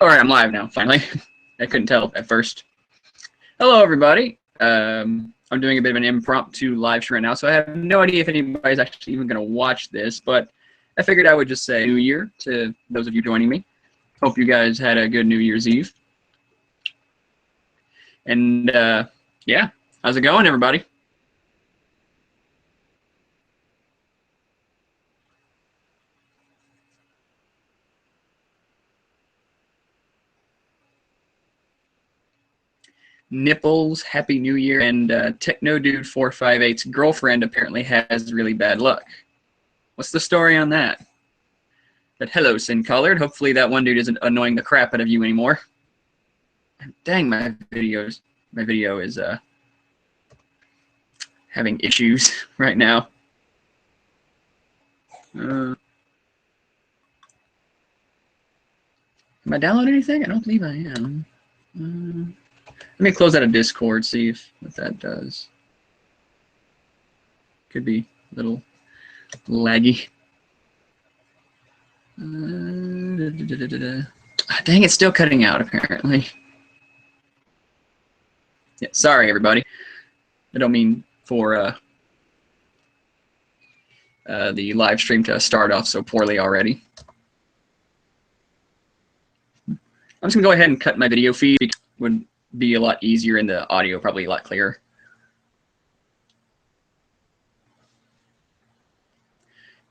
All right, I'm live now, finally. I couldn't tell at first. Hello, everybody. I'm doing a bit of an impromptu live stream right now, so I have no idea if anybody's actually even going to watch this, but I figured I would just say New Year to those of you joining me. Hope you guys had a good New Year's Eve. And, yeah, how's it going, everybody? Nipples, Happy New Year, and Techno Dude 458's girlfriend apparently has really bad luck. What's the story on that? But hello, Sin Colored. Hopefully that one dude isn't annoying the crap out of you anymore. Dang, my video is having issues right now. Am I downloading anything? I don't believe I am. Let me close out of Discord, see what that does. Could be a little laggy. Dang, it's still cutting out, apparently. Yeah, sorry, everybody. I don't mean for the live stream to start off so poorly already. I'm just going to go ahead and cut my video feed. It would be a lot easier and the audio probably a lot clearer.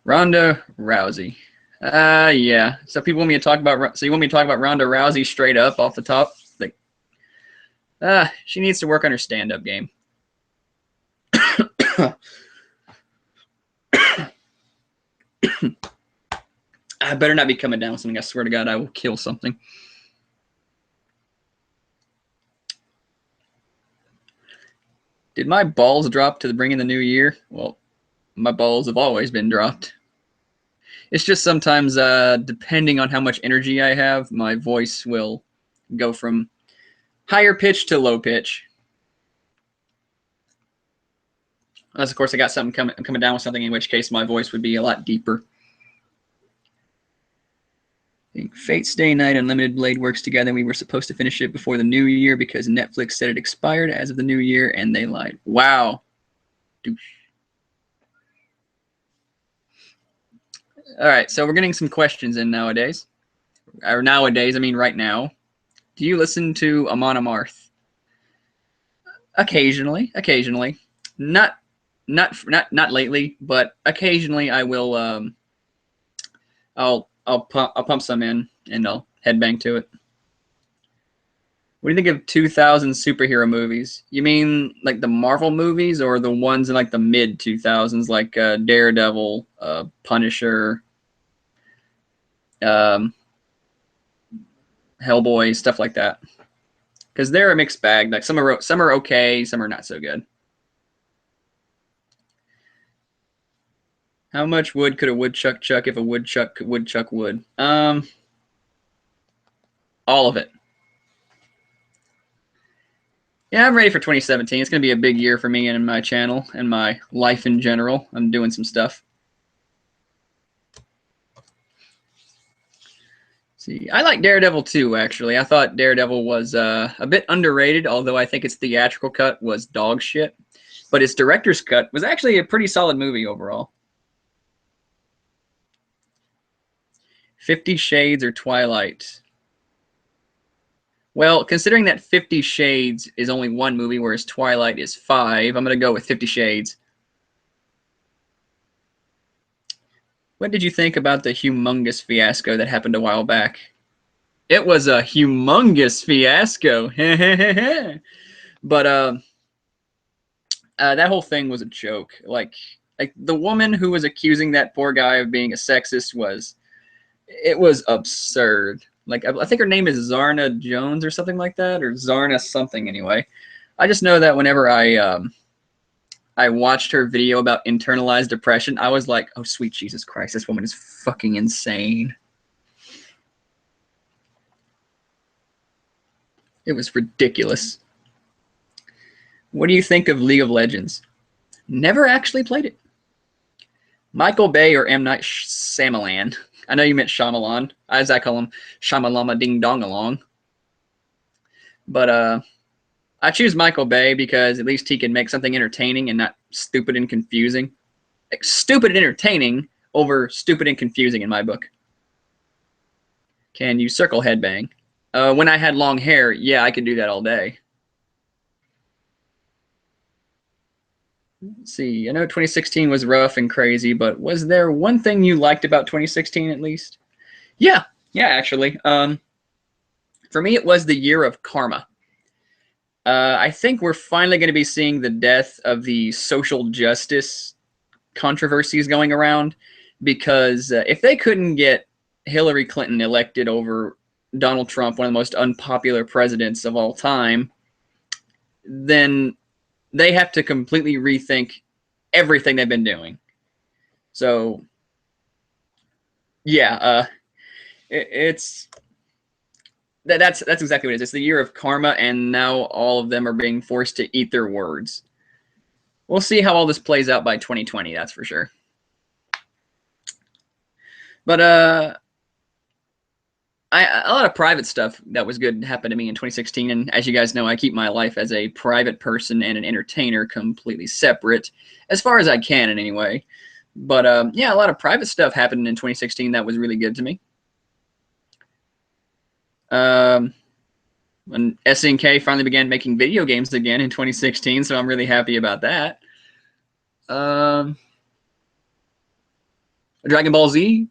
Ronda Rousey. Yeah. So people want me to talk about. So you want me to talk about Ronda Rousey straight up off the top? Like, she needs to work on her stand-up game. I better not be coming down with something. I swear to God, I will kill something. Did my balls drop to bring in the new year? Well, my balls have always been dropped. It's just sometimes, depending on how much energy I have, my voice will go from higher pitch to low pitch. Unless, of course, I got something coming down with something, in which case my voice would be a lot deeper. I think Fate's Day Night Unlimited Blade works together. We were supposed to finish it before the new year because Netflix said it expired as of the new year, and they lied. Wow. Douche. All right, so we're getting some questions in nowadays. Or nowadays, I mean right now. Do you listen to Amon Amarth? Occasionally. Not lately, but occasionally I will. I'll pump some in and I'll headbang to it. What do you think of 2000 superhero movies? You mean like the Marvel movies or the ones in like the mid 2000s, like Daredevil, Punisher, Hellboy, stuff like that? Because they're a mixed bag. Like some are okay, some are not so good. How much wood could a woodchuck chuck if a woodchuck could woodchuck wood? All of it. Yeah, I'm ready for 2017. It's going to be a big year for me and my channel and my life in general. I'm doing some stuff. See, I like Daredevil too, actually. I thought Daredevil was a bit underrated, although I think its theatrical cut was dog shit. But its director's cut was actually a pretty solid movie overall. 50 Shades or Twilight? Well, considering that 50 Shades is only one movie, whereas Twilight is 5, I'm going to go with 50 Shades. What did you think about the humongous fiasco that happened a while back? It was a humongous fiasco. But that whole thing was a joke. Like the woman who was accusing that poor guy of being a sexist was absurd. Like, I think her name is Zarna Jones or something like that, or Zarna something anyway. I just know that whenever I watched her video about internalized depression, I was like, oh, sweet Jesus Christ, this woman is fucking insane. It was ridiculous. What do you think of League of Legends? Never actually played it. Michael Bay or M. Night Shyamalan? I know you meant Shyamalan, as I call him, Shyamalama Ding Dong Along. But I choose Michael Bay because at least he can make something entertaining and not stupid and confusing. Like, stupid and entertaining over stupid and confusing in my book. Can you circle headbang? When I had long hair, yeah, I could do that all day. Let's see, I know 2016 was rough and crazy, but was there one thing you liked about 2016 at least? Yeah, actually. For me, it was the year of karma. I think we're finally going to be seeing the death of the social justice controversies going around, because if they couldn't get Hillary Clinton elected over Donald Trump, one of the most unpopular presidents of all time, then they have to completely rethink everything they've been doing. So, yeah, it's that's exactly what it is. It's the year of karma, and now all of them are being forced to eat their words. We'll see how all this plays out by 2020. That's for sure. But a lot of private stuff that was good happened to me in 2016, and as you guys know, I keep my life as a private person and an entertainer completely separate, as far as I can in any way. But yeah, a lot of private stuff happened in 2016 that was really good to me. When SNK finally began making video games again in 2016, so I'm really happy about that. Dragon Ball Z,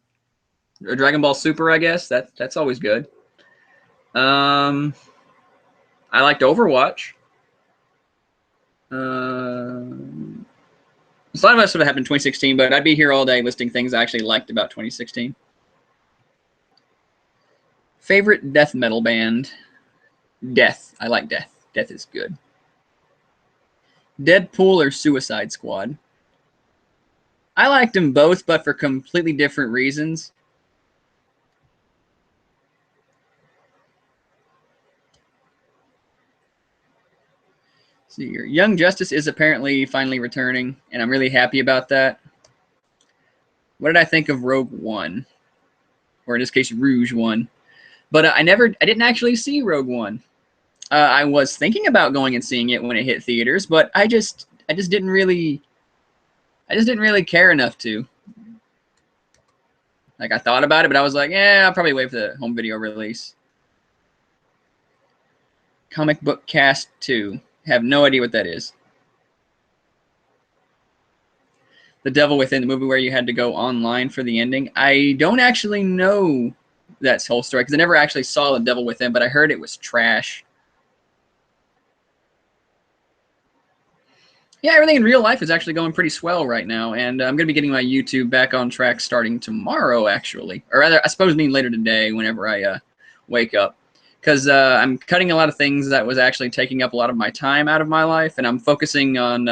or Dragon Ball Super, I guess. That's always good. I liked Overwatch. A lot of us would have happened in 2016, but I'd be here all day listing things I actually liked about 2016. Favorite death metal band? Death. I like Death. Death is good. Deadpool or Suicide Squad? I liked them both, but for completely different reasons. See here. Young Justice is apparently finally returning, and I'm really happy about that. What did I think of Rogue One? Or in this case, Rouge One. But I didn't actually see Rogue One. I was thinking about going and seeing it when it hit theaters, but I just didn't really care enough to. Like, I thought about it, but I was like, yeah, I'll probably wait for the home video release. Comic Book Cast 2. Have no idea what that is. The Devil Within, the movie where you had to go online for the ending. I don't actually know that whole story because I never actually saw The Devil Within, but I heard it was trash. Yeah, everything in real life is actually going pretty swell right now, and I'm going to be getting my YouTube back on track starting tomorrow, actually. Or rather, I suppose later today whenever I wake up. Because I'm cutting a lot of things that was actually taking up a lot of my time out of my life, and I'm focusing on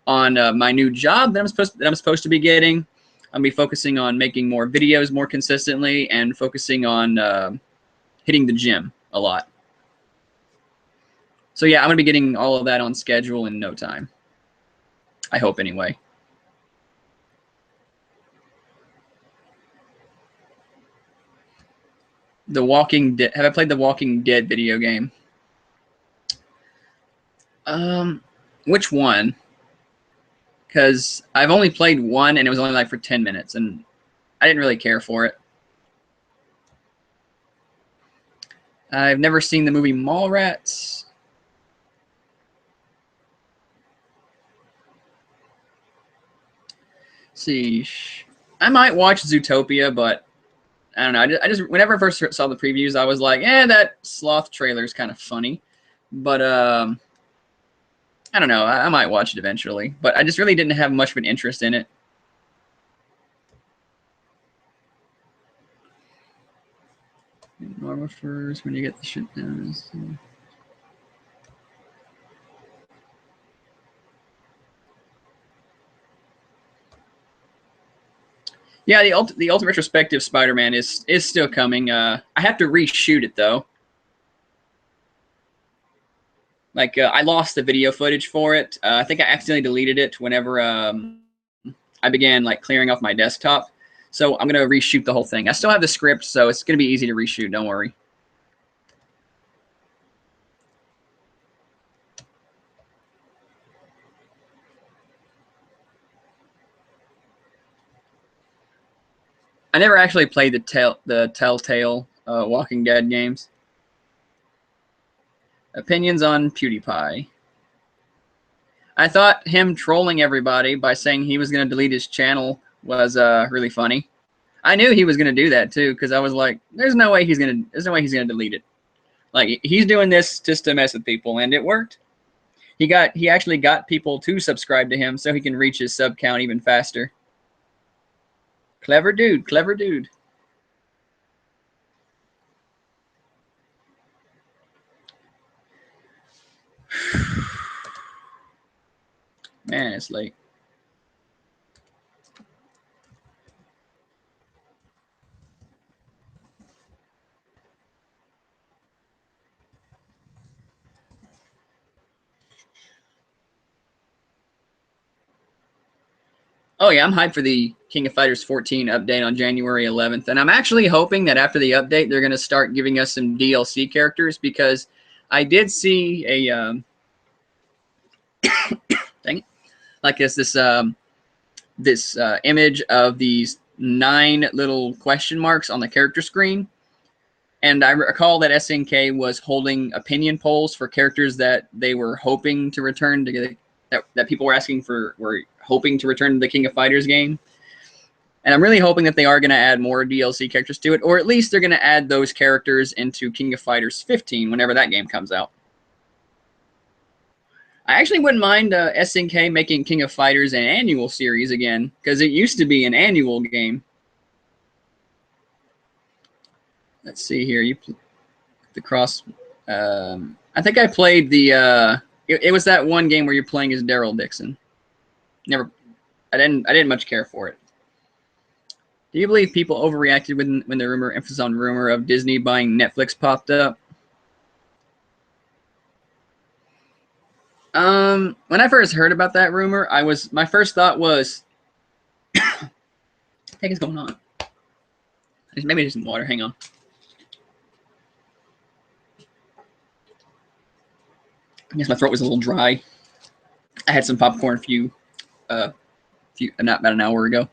my new job that I'm supposed to be getting. I'll be focusing on making more videos more consistently and focusing on hitting the gym a lot. So yeah, I'm going to be getting all of that on schedule in no time. I hope anyway. The Walking Dead. Have I played the Walking Dead video game? Which one? Because I've only played one, and it was only like for 10 minutes, and I didn't really care for it. I've never seen the movie Mallrats. See, I might watch Zootopia, but I don't know. I just whenever I first saw the previews, I was like, that sloth trailer is kind of funny. But I don't know. I might watch it eventually, but I just really didn't have much of an interest in it. Normal first when you get the shit done. Yeah, the ultimate retrospective Spider-Man is still coming. I have to reshoot it though. Like I lost the video footage for it. I think I accidentally deleted it whenever I began like clearing off my desktop. So I'm going to reshoot the whole thing. I still have the script, so it's going to be easy to reshoot. Don't worry. I never actually played the Telltale Walking Dead games. Opinions on PewDiePie. I thought him trolling everybody by saying he was going to delete his channel was really funny. I knew he was going to do that too, because I was like, there's no way he's going to delete it. Like, he's doing this just to mess with people, and it worked. He actually got people to subscribe to him so he can reach his sub count even faster. Clever dude, clever dude. Man, it's late. Oh yeah, I'm hyped for the King of Fighters 14 update on January 11th, and I'm actually hoping that after the update, they're going to start giving us some DLC characters, because I did see a dang it, like this image of these 9 little question marks on the character screen, and I recall that SNK was holding opinion polls for characters that they were hoping to return to that people were asking for, were hoping to return to the King of Fighters game. And I'm really hoping that they are going to add more DLC characters to it, or at least they're going to add those characters into King of Fighters 15 whenever that game comes out. I actually wouldn't mind SNK making King of Fighters an annual series again, because it used to be an annual game. Let's see here. The cross. I think I played the. It was that one game where you're playing as Daryl Dixon. I didn't much care for it. Do you believe people overreacted when the emphasis on rumor of Disney buying Netflix popped up? When I first heard about that rumor, my first thought was, what the heck is going on? Maybe there's some water. Hang on. I guess my throat was a little dry. I had some popcorn not about an hour ago.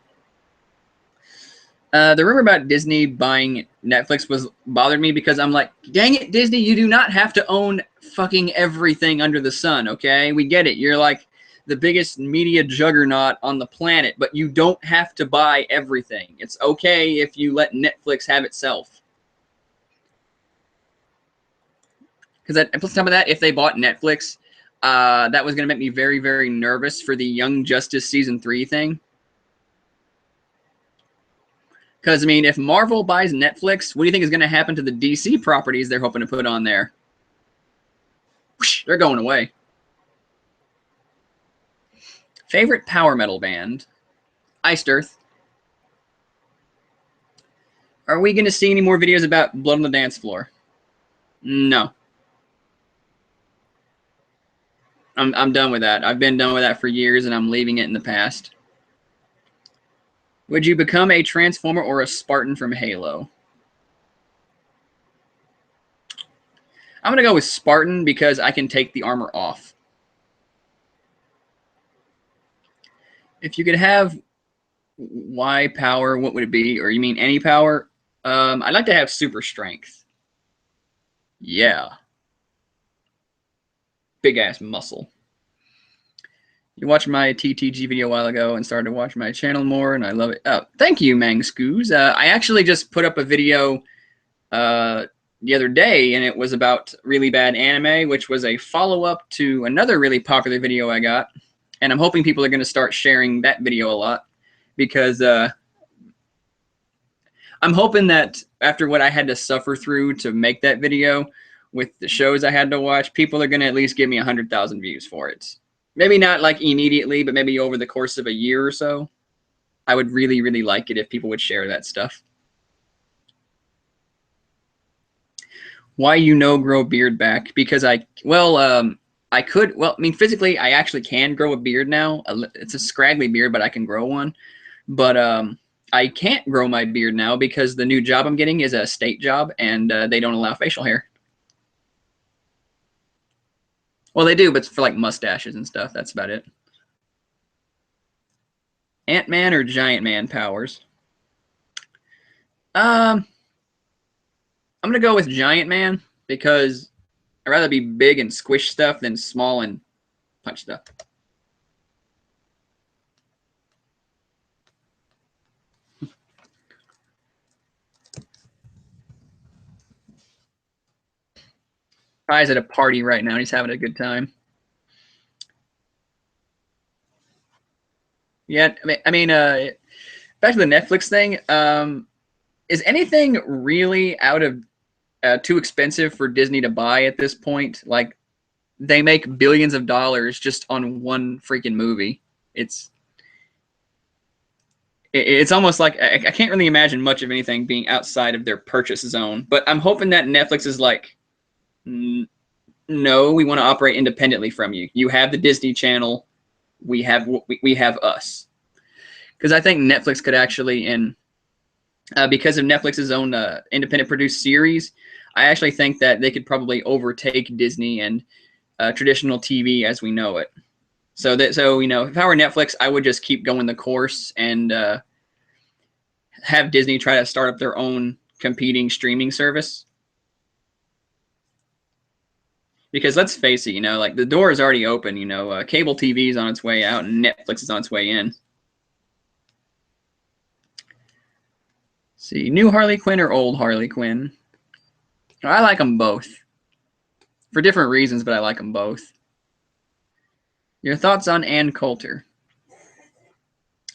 The rumor about Disney buying Netflix bothered me, because I'm like, dang it, Disney, you do not have to own fucking everything under the sun, okay? We get it. You're like the biggest media juggernaut on the planet, but you don't have to buy everything. It's okay if you let Netflix have itself. Because on top of that, if they bought Netflix, that was going to make me very, very nervous for the Young Justice Season 3 thing. Because, I mean, if Marvel buys Netflix, what do you think is going to happen to the DC properties they're hoping to put on there? Whoosh, they're going away. Favorite power metal band? Iced Earth. Are we going to see any more videos about Blood on the Dance Floor? No. I'm done with that. I've been done with that for years, and I'm leaving it in the past. Would you become a Transformer or a Spartan from Halo? I'm going to go with Spartan, because I can take the armor off. If you could have Y power, what would it be? Or you mean any power? I'd like to have super strength. Yeah. Big ass muscle. You watched my TTG video a while ago and started to watch my channel more, and I love it. Oh, thank you, Mangscoos. I actually just put up a video the other day, and it was about really bad anime, which was a follow-up to another really popular video I got. And I'm hoping people are going to start sharing that video a lot, because I'm hoping that after what I had to suffer through to make that video with the shows I had to watch, people are going to at least give me 100,000 views for it. Maybe not like immediately, but maybe over the course of a year or so. I would really, really like it if people would share that stuff. Why grow beard back? Because I could, I mean, physically, I actually can grow a beard now. It's a scraggly beard, but I can grow one. But I can't grow my beard now because the new job I'm getting is a state job, and they don't allow facial hair. Well, they do, but for like mustaches and stuff. That's about it. Ant-Man or Giant Man powers? Um, I'm gonna go with Giant Man because I'd rather be big and squish stuff than small and punch stuff. Kai's at a party right now. And he's having a good time. Yeah, back to the Netflix thing. Is anything really out of too expensive for Disney to buy at this point? Like, they make billions of dollars just on one freaking movie. It's it's almost like I can't really imagine much of anything being outside of their purchase zone. But I'm hoping that Netflix is like, no, we want to operate independently from you. You have the Disney Channel. We have us. Because I think Netflix could actually, and because of Netflix's own independent produced series, I actually think that they could probably overtake Disney and traditional TV as we know it. So if I were Netflix, I would just keep going the course and have Disney try to start up their own competing streaming service. Because let's face it, like the door is already open. Cable TV is on its way out and Netflix is on its way in. See, new Harley Quinn or old Harley Quinn? I like them both. For different reasons, but I like them both. Your thoughts on Ann Coulter?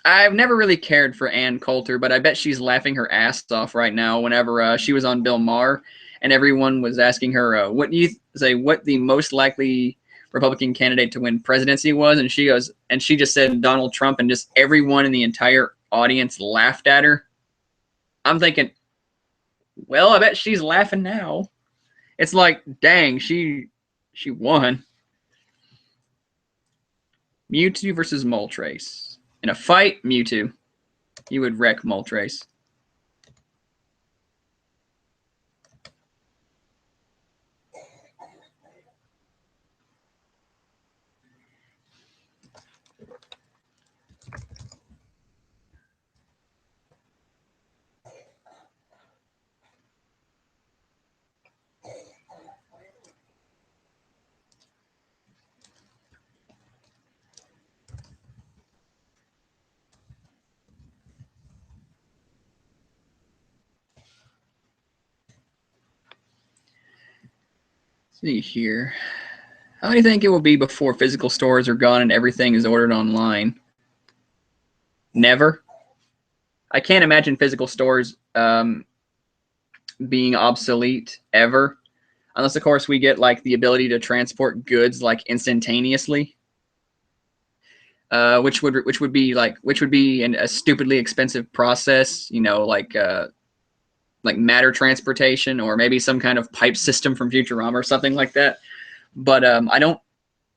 I've never really cared for Ann Coulter, but I bet she's laughing her ass off right now whenever she was on Bill Maher and everyone was asking her, what do you say, what the most likely Republican candidate to win presidency was? And she just said Donald Trump, and just everyone in the entire audience laughed at her. I'm thinking, well, I bet she's laughing now. It's like, dang, she won. Mewtwo versus Moltres. In a fight, Mewtwo. You would wreck Moltres. Let's see here. How do you think it will be before physical stores are gone and everything is ordered online? Never. I can't imagine physical stores being obsolete ever, unless of course we get like the ability to transport goods like instantaneously, which would be a stupidly expensive process. Like matter transportation, or maybe some kind of pipe system from Futurama or something like that. But I don't.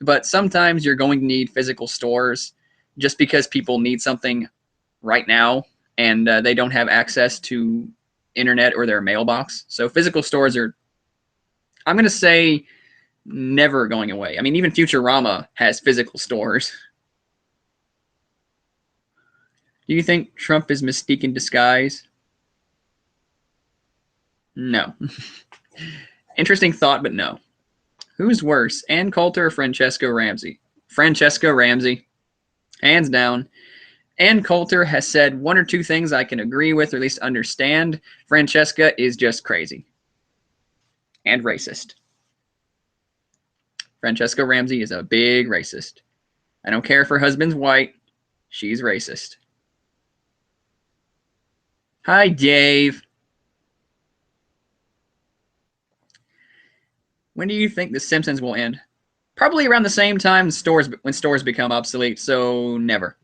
But sometimes you're going to need physical stores just because people need something right now and they don't have access to internet or their mailbox. So physical stores are, I'm going to say, never going away. I mean, even Futurama has physical stores. Do you think Trump is Mystique in disguise? No. Interesting thought, but no. Who's worse, Ann Coulter or Francesca Ramsey? Francesca Ramsey, hands down. Ann Coulter has said one or two things I can agree with, or at least understand. Francesca is just crazy and racist. Francesca Ramsey is a big racist. I don't care if her husband's white. She's racist. Hi, Dave. When do you think The Simpsons will end? Probably around the same time when stores become obsolete, so never.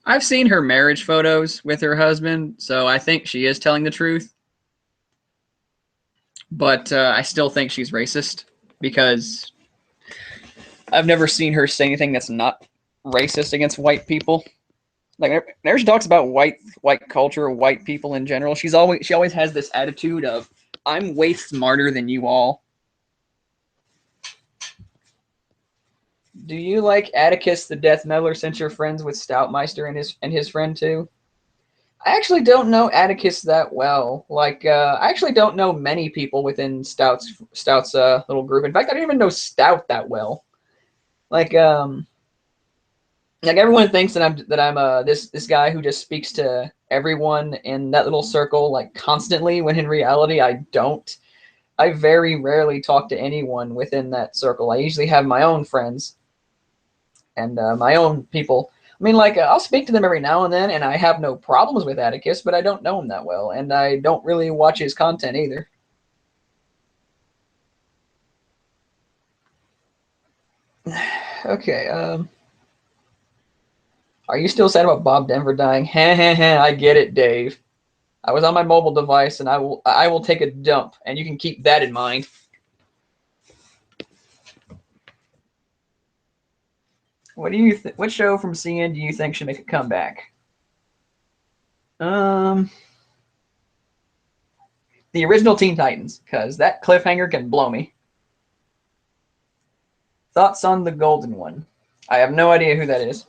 I've seen her marriage photos with her husband, so I think she is telling the truth. But I still think she's racist because I've never seen her say anything that's not racist against white people. Like whenever she talks about white culture, white people in general, she always has this attitude of I'm way smarter than you all. Do you like Atticus the Death Meddler since you're friends with Stoutmeister and his friend too? I actually don't know Atticus that well. Like, I actually don't know many people within Stout's little group. In fact, I don't even know Stout that well. Like, like everyone thinks that I'm this guy who just speaks to everyone in that little circle like constantly. When in reality, I don't. I very rarely talk to anyone within that circle. I usually have my own friends and my own people. I mean, like, I'll speak to them every now and then, and I have no problems with Atticus, but I don't know him that well, and I don't really watch his content either. Okay, are you still sad about Bob Denver dying? Heh heh heh, I get it, Dave. I was on my mobile device, and I will take a dump, and you can keep that in mind. What show from CN do you think should make a comeback? Um, the original Teen Titans, because that cliffhanger can blow me. Thoughts on the Golden One? I have no idea who that is.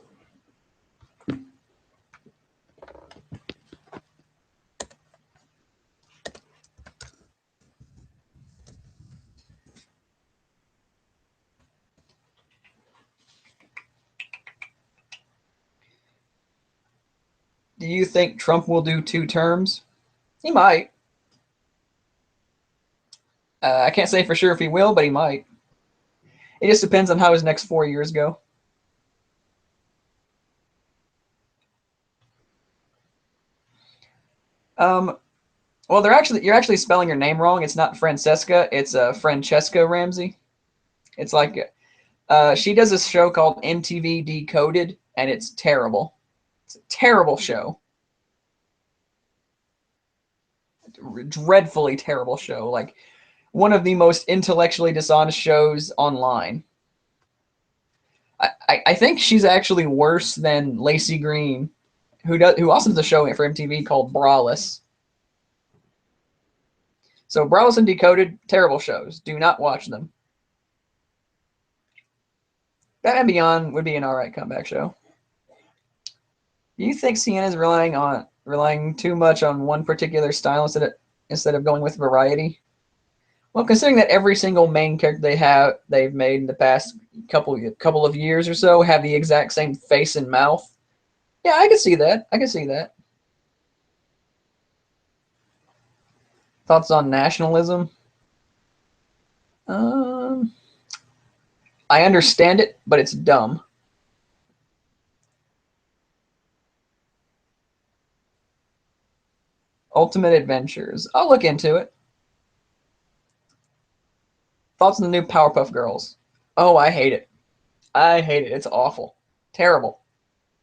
Do you think Trump will do 2 terms? He might. I can't say for sure if he will, but he might. It just depends on how his next 4 years go. Um, well, you're actually spelling your name wrong. It's not Francesca. It's Francesca Ramsey. It's like she does a show called MTV Decoded, and it's terrible. It's a terrible show. Dreadfully terrible show. Like one of the most intellectually dishonest shows online. I think she's actually worse than Lacey Green, who also does a show for MTV called Braless. So Braless and Decoded, terrible shows. Do not watch them. Batman Beyond would be an alright comeback show. Do you think CN is relying too much on one particular style instead of going with variety? Well, considering that every single main character they've made in the past couple of years or so have the exact same face and mouth. Yeah, I can see that. I can see that. Thoughts on nationalism? Um, I understand it, but it's dumb. Ultimate Adventures. I'll look into it. Thoughts on the new Powerpuff Girls? Oh, I hate it. I hate it. It's awful. Terrible.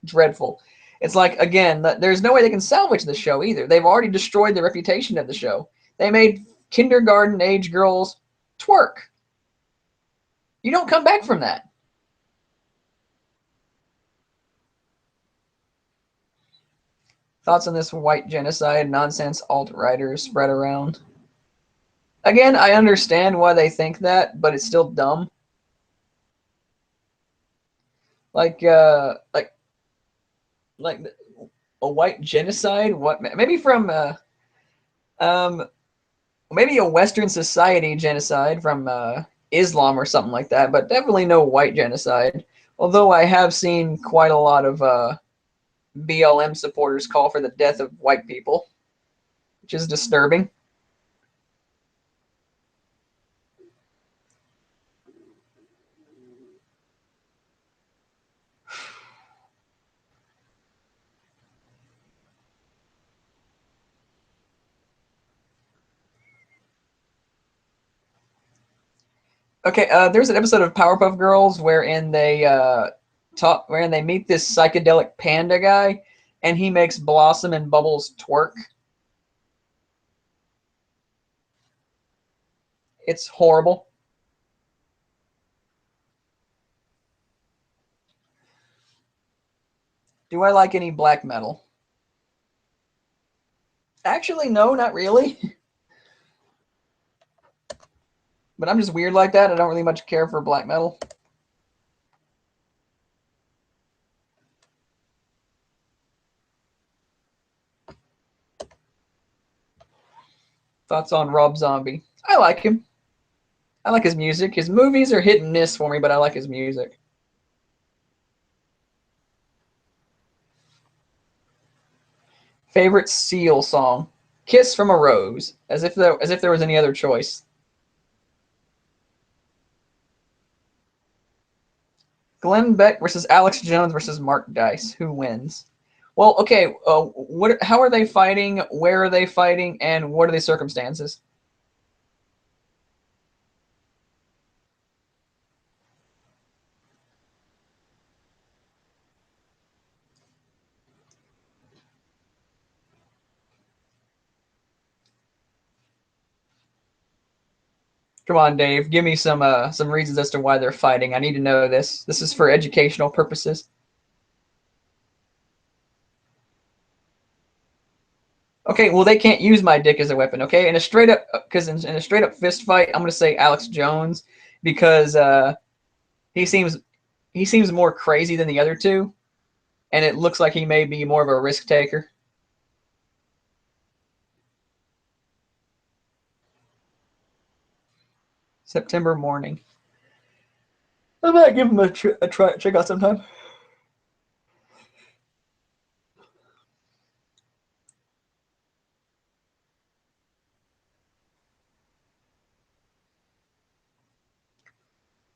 Dreadful. It's like, again, there's no way they can salvage the show either. They've already destroyed the reputation of the show. They made kindergarten age girls twerk. You don't come back from that. Thoughts on this white genocide nonsense alt-writers spread around? Again, I understand why they think that, but it's still dumb. Like, like a white genocide? What? Maybe from um, maybe a Western society genocide from Islam or something like that, but definitely no white genocide. Although I have seen quite a lot of BLM supporters call for the death of white people, which is disturbing. Okay, there's an episode of Powerpuff Girls wherein they talk where they meet this psychedelic panda guy, and he makes Blossom and Bubbles twerk. It's horrible. Do I like any black metal? Actually, no, not really. But I'm just weird like that. I don't really much care for black metal. Thoughts on Rob Zombie? I like him. I like his music. His movies are hit and miss for me, but I like his music. Favorite Seal song? "Kiss from a Rose," as if there was any other choice. Glenn Beck versus Alex Jones versus Mark Dice. Who wins? Well, okay. How are they fighting? Where are they fighting? And what are the circumstances? Come on, Dave. Give me some reasons as to why they're fighting. I need to know this. This is for educational purposes. Okay, well they can't use my dick as a weapon. Okay, in a straight up in a straight up fist fight, I'm gonna say Alex Jones because he seems he seems more crazy than the other two, and it looks like he may be more of a risk taker. September morning. I might give him a try. Check out sometime.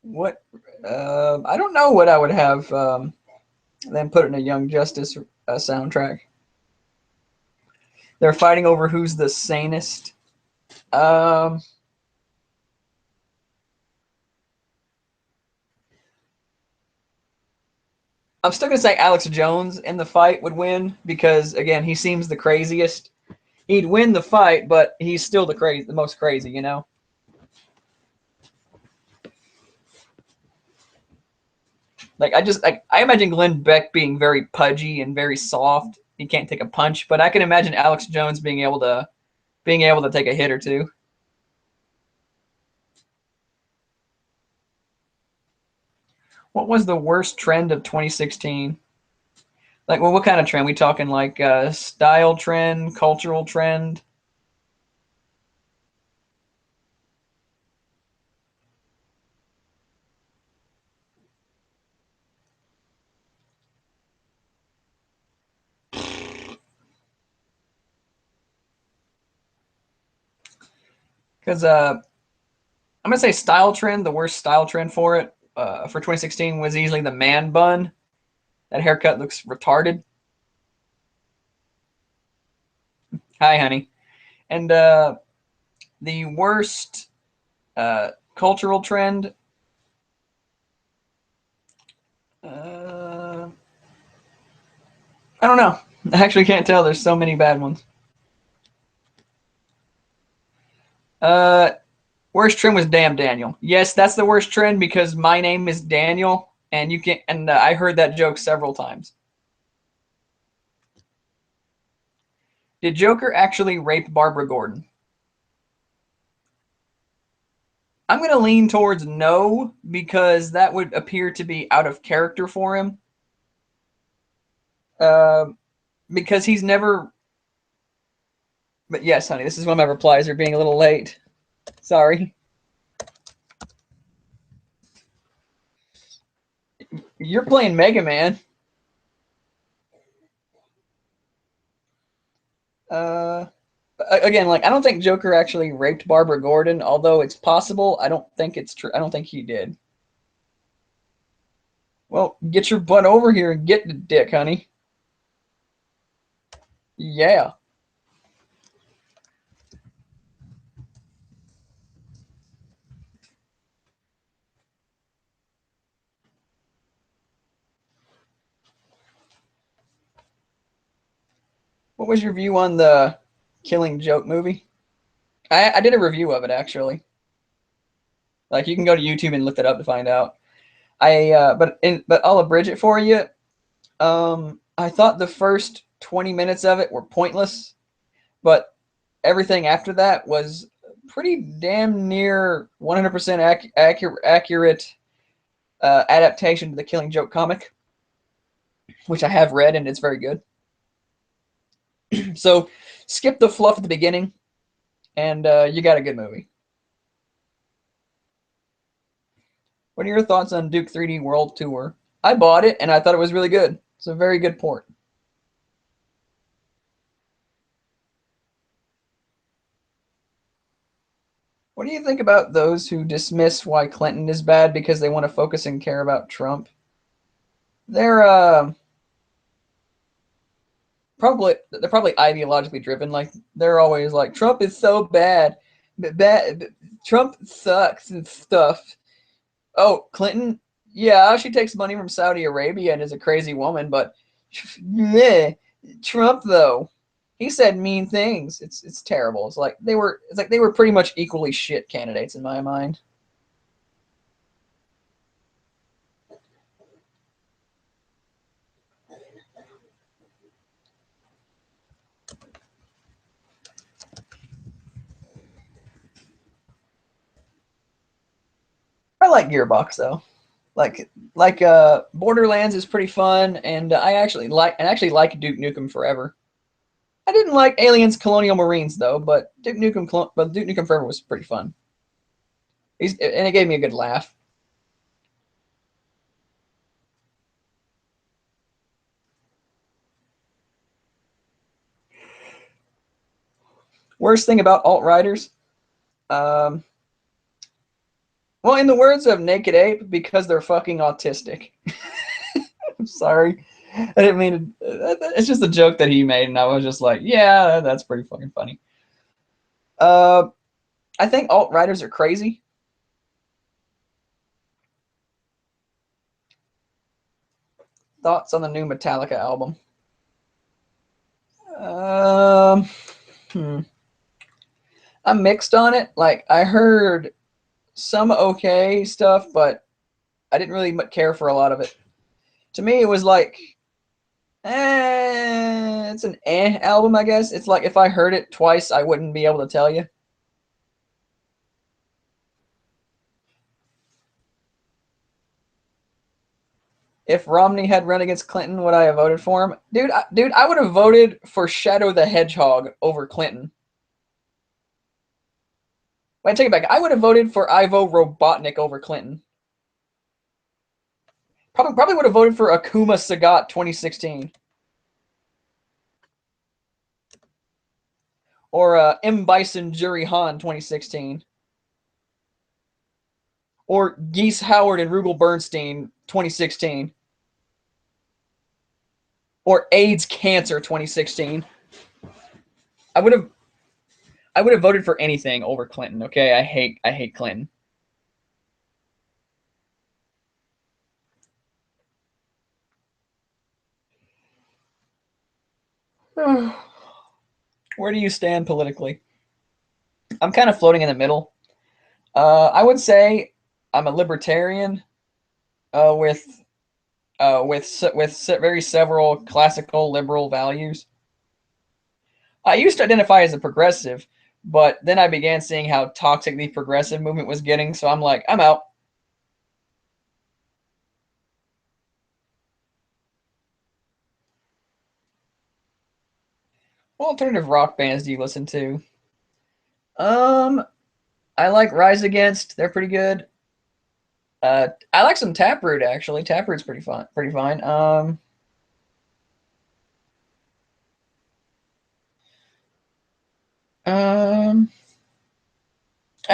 What? I don't know what I would have them put in a Young Justice soundtrack. They're fighting over who's the sanest. Um, I'm still gonna say Alex Jones in the fight would win because again he seems the craziest. He'd win the fight, but he's still the most crazy, you know. Like I imagine Glenn Beck being very pudgy and very soft. He can't take a punch, but I can imagine Alex Jones being able to take a hit or two. What was the worst trend of 2016? Like, well, what kind of trend? We talking like style trend, cultural trend? Because I'm gonna say style trend. The worst style trend for it for 2016 was easily the man bun. That haircut looks retarded. Hi, honey. And the worst cultural trend. Uh, I don't know. I actually can't tell. There's so many bad ones. Uh, Worst trend was "Damn Daniel." Yes, that's the worst trend because my name is Daniel, and you can. And I heard that joke several times. Did Joker actually rape Barbara Gordon? I'm going to lean towards no because that would appear to be out of character for him. Uh, because he's never. But yes, honey, this is one of my replies. Are being a little late. Sorry. You're playing Mega Man. Uh, Again, like I don't think Joker actually raped Barbara Gordon, although it's possible. I don't think it's true. I don't think he did. Well, get your butt over here and get the dick, honey. Yeah. What was your view on the Killing Joke movie? I did a review of it actually. Like you can go to YouTube and look it up to find out. But I'll abridge it for you. I thought the first 20 minutes of it were pointless, but everything after that was pretty damn near 100% accurate adaptation to the Killing Joke comic, which I have read and it's very good. So skip the fluff at the beginning, and you got a good movie. What are your thoughts on Duke 3D World Tour? I bought it and I thought it was really good. It's a very good port. What do you think about those who dismiss why Clinton is bad because they want to focus and care about Trump? They're probably ideologically driven. Like they're always like Trump is so bad, Trump sucks and stuff. Oh, Clinton, yeah, she takes money from Saudi Arabia and is a crazy woman, but meh, Trump though, he said mean things. It's terrible. It's like they were pretty much equally shit candidates in my mind. I like Gearbox though. Borderlands is pretty fun, and I actually like Duke Nukem Forever. I didn't like Aliens Colonial Marines though, but Duke Nukem Forever was pretty fun. And it gave me a good laugh. Worst thing about alt-writers? Um, well, in the words of Naked Ape, because they're fucking autistic. I'm sorry. I didn't mean to. It's just a joke that he made, and I was just like, yeah, that's pretty fucking funny. Uh, I think alt-writers are crazy. Thoughts on the new Metallica album? Um, hmm. I'm mixed on it. Like, I heard some okay stuff, but I didn't really care for a lot of it. To me, it was like, it's an album, I guess. It's like if I heard it twice, I wouldn't be able to tell you. If Romney had run against Clinton, would I have voted for him? Dude, I would have voted for Shadow the Hedgehog over Clinton. Wait, take it back. I would have voted for Ivo Robotnik over Clinton. Probably would have voted for Akuma Sagat 2016. Or M. Bison Jury Han 2016. Or Geese Howard and Rugel Bernstein 2016. Or AIDS Cancer 2016. I would have voted for anything over Clinton. Okay, I hate Clinton. Where do you stand politically? I'm kind of floating in the middle. I would say I'm a libertarian with very several classical liberal values. I used to identify as a progressive, but then I began seeing how toxic the progressive movement was getting, so I'm like, I'm out. What alternative rock bands do you listen to? Um, I like Rise Against. They're pretty good. I like some Taproot actually. Taproot's pretty fun, pretty fine. Um, I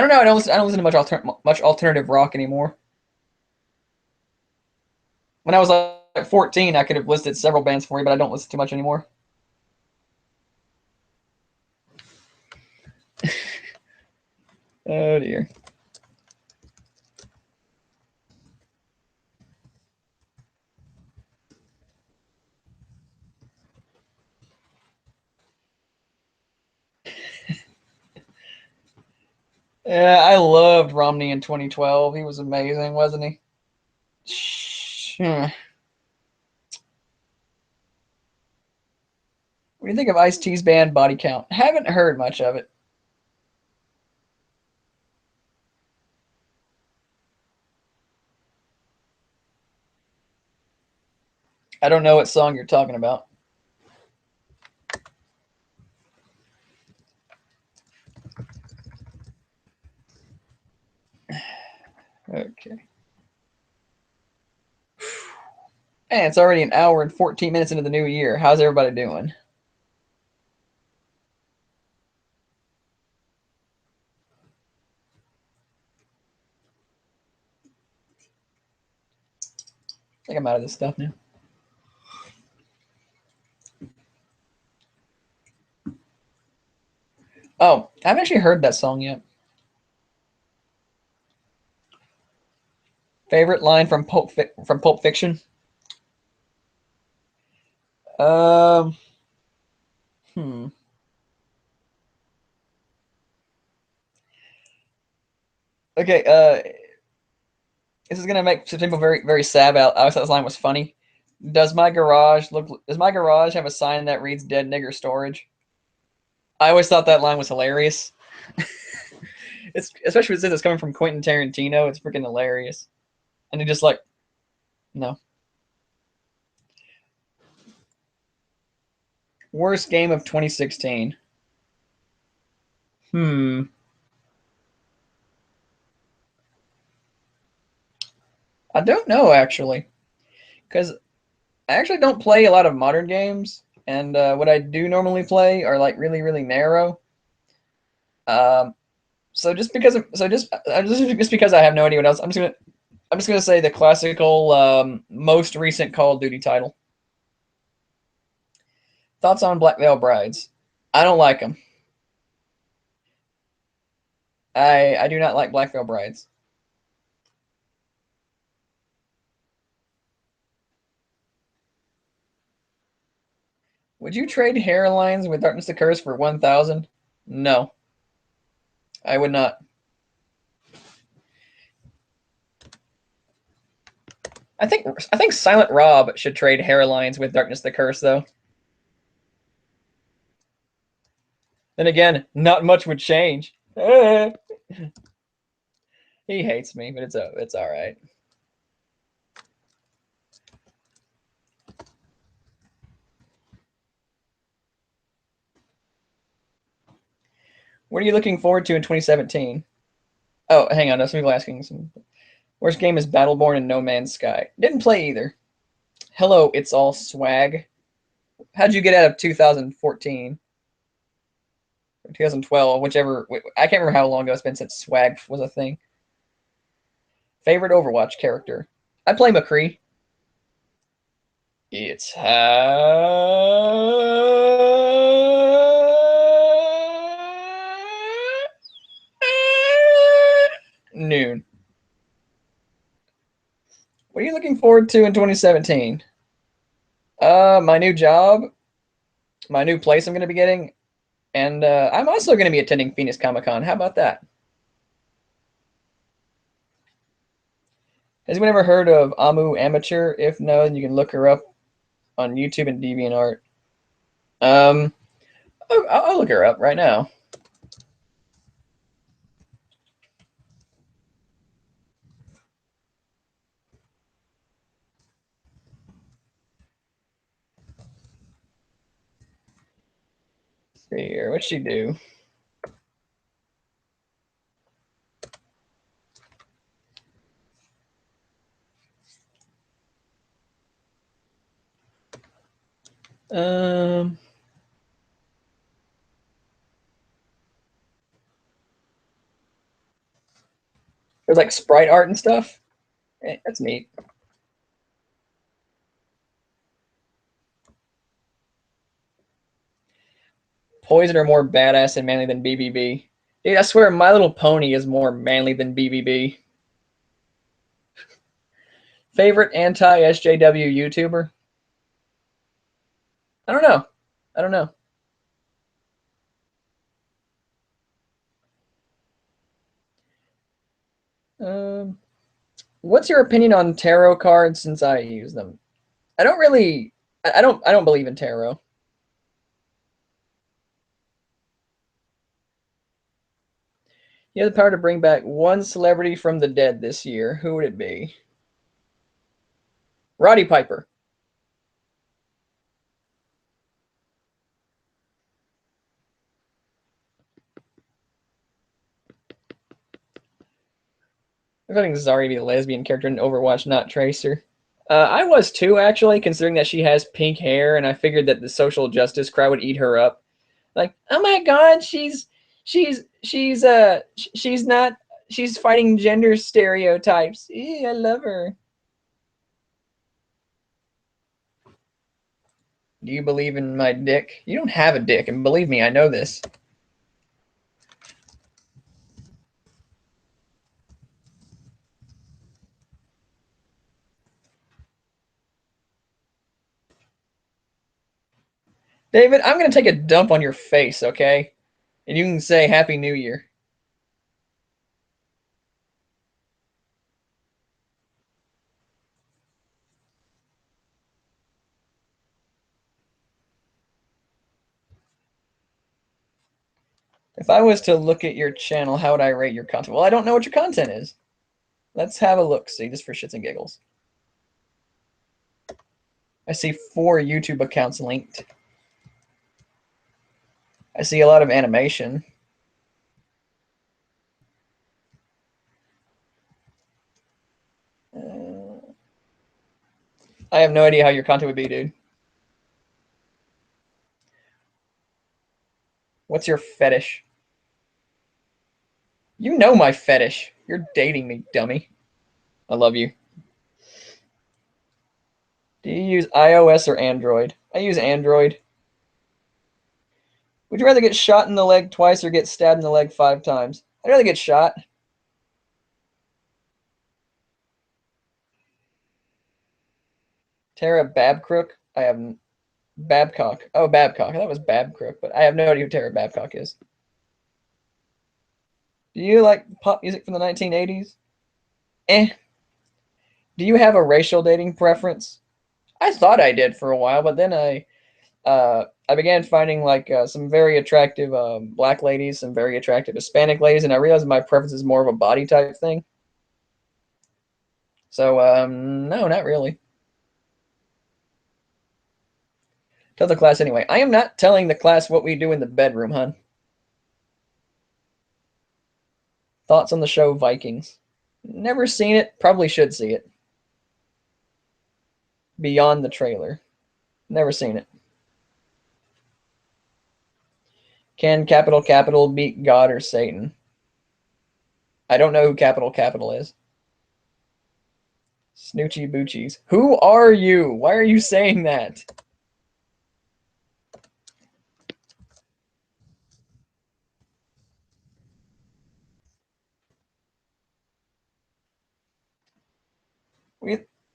don't know. I don't listen to much alternative rock anymore. When I was like 14, I could have listed several bands for you, but I don't listen too much anymore. Oh dear. Yeah, I loved Romney in 2012. He was amazing, wasn't he? What do you think of Ice-T's band Body Count? Haven't heard much of it. I don't know what song you're talking about. Okay. And it's already an hour and 14 minutes into the new year. How's everybody doing? I think I'm out of this stuff now. Oh, I haven't actually heard that song yet. Favorite line from Pulp Fiction? Um, hmm. Okay. This is gonna make some people very very sad. But I always thought this line was funny. Does my garage have a sign that reads "Dead Nigger Storage"? I always thought that line was hilarious. It's especially since it's coming from Quentin Tarantino. It's freaking hilarious. And he just like, no. Worst game of 2016. Hmm. I don't know actually, because I actually don't play a lot of modern games, and what I do normally play are like really really narrow. Um, so just because just because I have no idea what else, I'm just gonna say the classical most recent Call of Duty title. Thoughts on Black Veil Brides? I don't like them. I do not like Black Veil Brides. Would you trade hairlines with Darkness to Curse for 1,000? No, I would not. I think Silent Rob should trade hairlines with Darkness the Curse though. Then again, not much would change. He hates me, but it's all right. What are you looking forward to in 2017? Oh, hang on, some people asking some. Worst game is Battleborn and No Man's Sky. Didn't play either. Hello, it's all swag. How'd you get out of 2014? 2012, whichever. I can't remember how long ago it's been since swag was a thing. Favorite Overwatch character? I play McCree. It's noon. What are you looking forward to in 2017? My new job, my new place I'm going to be getting, and I'm also going to be attending Phoenix Comic Con. How about that? Has anyone ever heard of Amu Amateur? If no, then you can look her up on YouTube and DeviantArt. Um, I'll look her up right now. Let's see here, what'd she do? Um, there's like sprite art and stuff. That's neat. Poison are more badass and manly than BBB. Dude, I swear My Little Pony is more manly than BBB. Favorite anti-SJW YouTuber? I don't know. I don't know. What's your opinion on tarot cards since I use them? I don't really, I don't believe in tarot. You have the power to bring back one celebrity from the dead this year. Who would it be? Roddy Piper. I think Zarya to be a lesbian character in Overwatch, not Tracer. I was too, actually, considering that she has pink hair, and I figured that the social justice crowd would eat her up. Like, oh my god, she's not, she's fighting gender stereotypes. Ew, I love her. Do you believe in my dick? You don't have a dick, and believe me, I know this. David, I'm going to take a dump on your face, okay? And you can say Happy New Year. If I was to look at your channel, how would I rate your content? Well, I don't know what your content is. Let's have a look, see, just for shits and giggles. I see 4 YouTube accounts linked. I see a lot of animation. I have no idea how your content would be, dude. What's your fetish? You know my fetish. You're dating me, dummy. I love you. Do you use iOS or Android? I use Android. Would you rather get shot in the leg twice or get stabbed in the leg 5 times? I'd rather get shot. Tara Babcock? I have Babcock. Oh, Babcock. That was Babcock, but I have no idea who Tara Babcock is. Do you like pop music from the 1980s? Eh. Do you have a racial dating preference? I thought I did for a while, but then I began finding like some very attractive black ladies, some very attractive Hispanic ladies, and I realized my preference is more of a body type thing. So no, not really. Tell the class anyway. I am not telling the class what we do in the bedroom, hun. Thoughts on the show Vikings? Never seen it. Probably should see it. Beyond the trailer. Never seen it. Can Capital Capital beat God or Satan? I don't know who Capital Capital is. Snoochie Boochies. Who are you? Why are you saying that?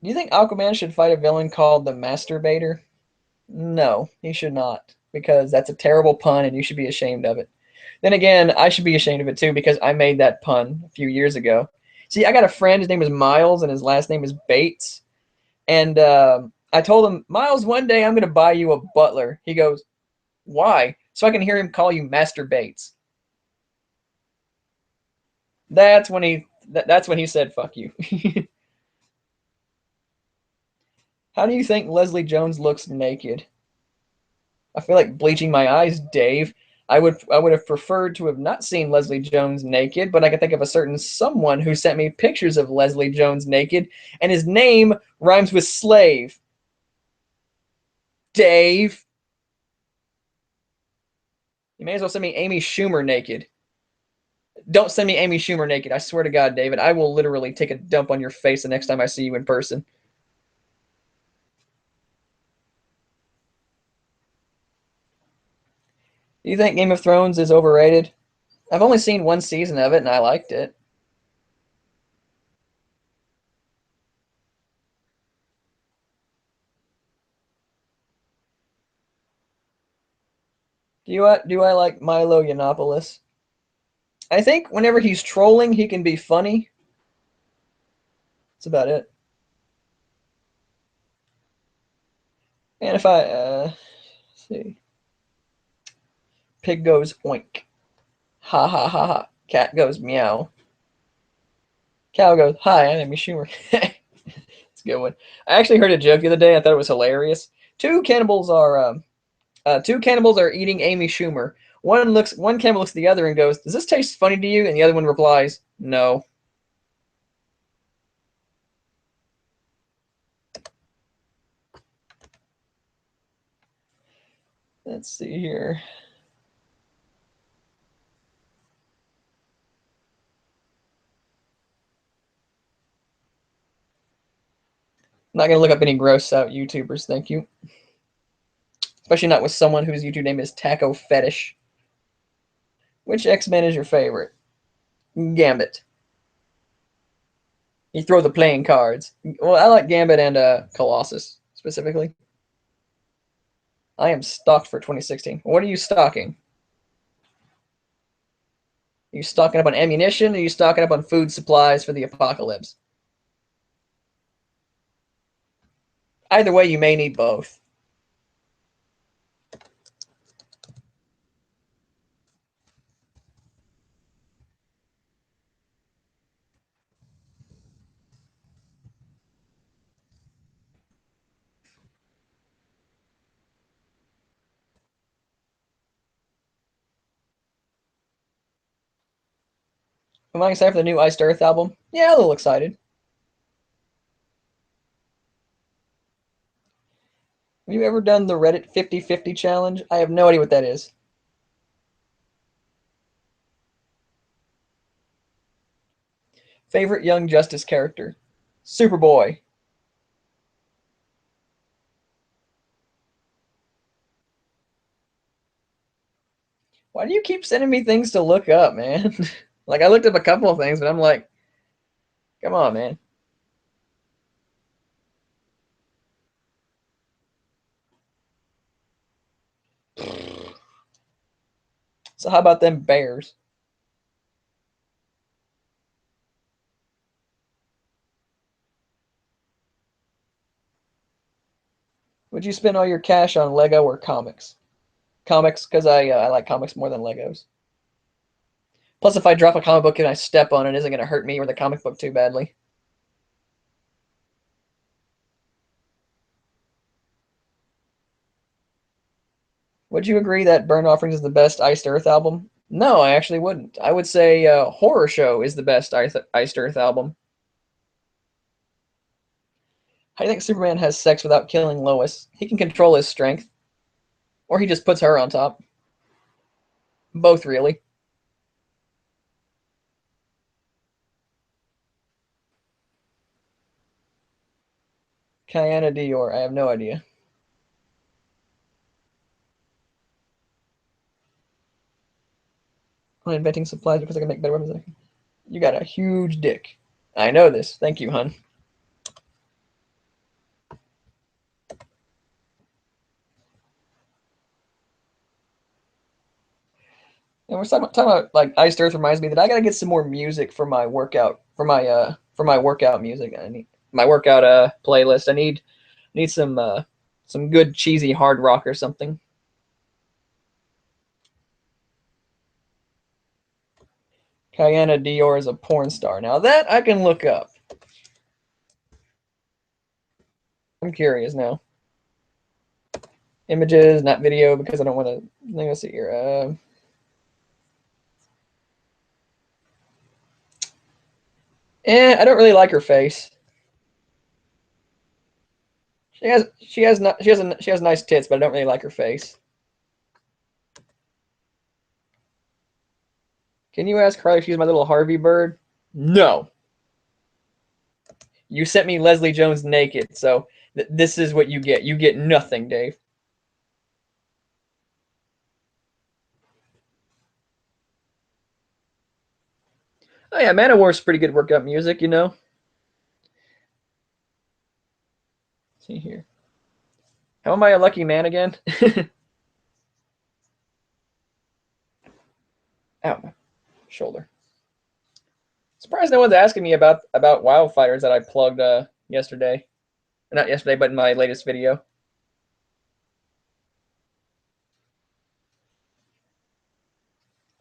Do you think Aquaman should fight a villain called the Masturbator? No, he should not, because that's a terrible pun and you should be ashamed of it. Then again, I should be ashamed of it too because I made that pun a few years ago. See, I got a friend, his name is Miles, and his last name is Bates. And I told him, Miles, one day I'm going to buy you a butler. He goes, why? So I can hear him call you Master Bates. That's when he said, fuck you. How do you think Leslie Jones looks naked? I feel like bleaching my eyes, Dave. I would have preferred to have not seen Leslie Jones naked, but I can think of a certain someone who sent me pictures of Leslie Jones naked, and his name rhymes with slave. Dave. You may as well send me Amy Schumer naked. Don't send me Amy Schumer naked. I swear to God, David, I will literally take a dump on your face the next time I see you in person. Do you think Game of Thrones is overrated? I've only seen 1 season of it, and I liked it. Do I like Milo Yiannopoulos? I think whenever he's trolling, he can be funny, That's about it. And if I let's see, pig goes oink, ha ha ha ha. Cat goes meow. Cow goes, hi, I'm Amy Schumer. It's a good one. I actually heard a joke the other day. I thought it was hilarious. Two cannibals are eating Amy Schumer. One cannibal looks at the other and goes, "Does this taste funny to you?" And the other one replies, "No." Let's see here. I'm not gonna look up any gross out YouTubers, thank you. Especially not with someone whose YouTube name is Taco Fetish. Which X-Men is your favorite? Gambit. You throw the playing cards. Well, I like Gambit and Colossus specifically. I am stocked for 2016. What are you stocking? Are you stocking up on ammunition, or are you stocking up on food supplies for the apocalypse? Either way, you may need both. Am I excited for the new Iced Earth album? Yeah, a little excited. Have you ever done the Reddit 50/50 challenge? I have no idea what that is. Favorite Young Justice character? Superboy. Why do you keep sending me things to look up, man? Like, I looked up a couple of things, but I'm like, come on, man. So how about them Bears? Would you spend all your cash on Lego or comics? Comics, because I like comics more than Legos. Plus, if I drop a comic book and I step on it, isn't going to hurt me or the comic book too badly. Would you agree that Burn Offerings is the best Iced Earth album? No, I actually wouldn't. I would say Horror Show is the best Iced Earth album. How do you think Superman has sex without killing Lois? He can control his strength. Or he just puts her on top. Both, really. Kiana Dior, I have no idea. I'm inventing supplies because I can make better weapons. You got a huge dick. I know this. Thank you, hun. And we're talking about like Iced Earth reminds me that I gotta get some more music for my workout for my workout music. I need my workout playlist. I need some good cheesy hard rock or something. Kiana Dior is a porn star. Now that I can look up. I'm curious now. Images, not video, because I don't want to. Let's see here. I don't really like her face. She has nice tits, but I don't really like her face. Can you ask Carly if she's my little Harvey bird? No. You sent me Leslie Jones naked, so this is what you get. You get nothing, Dave. Oh yeah, Manowar's pretty good workout music, you know. Let's see here. How am I a lucky man again? Ow, my shoulder. Surprised no one's asking me about wildfires that I plugged yesterday. Not yesterday, but in my latest video.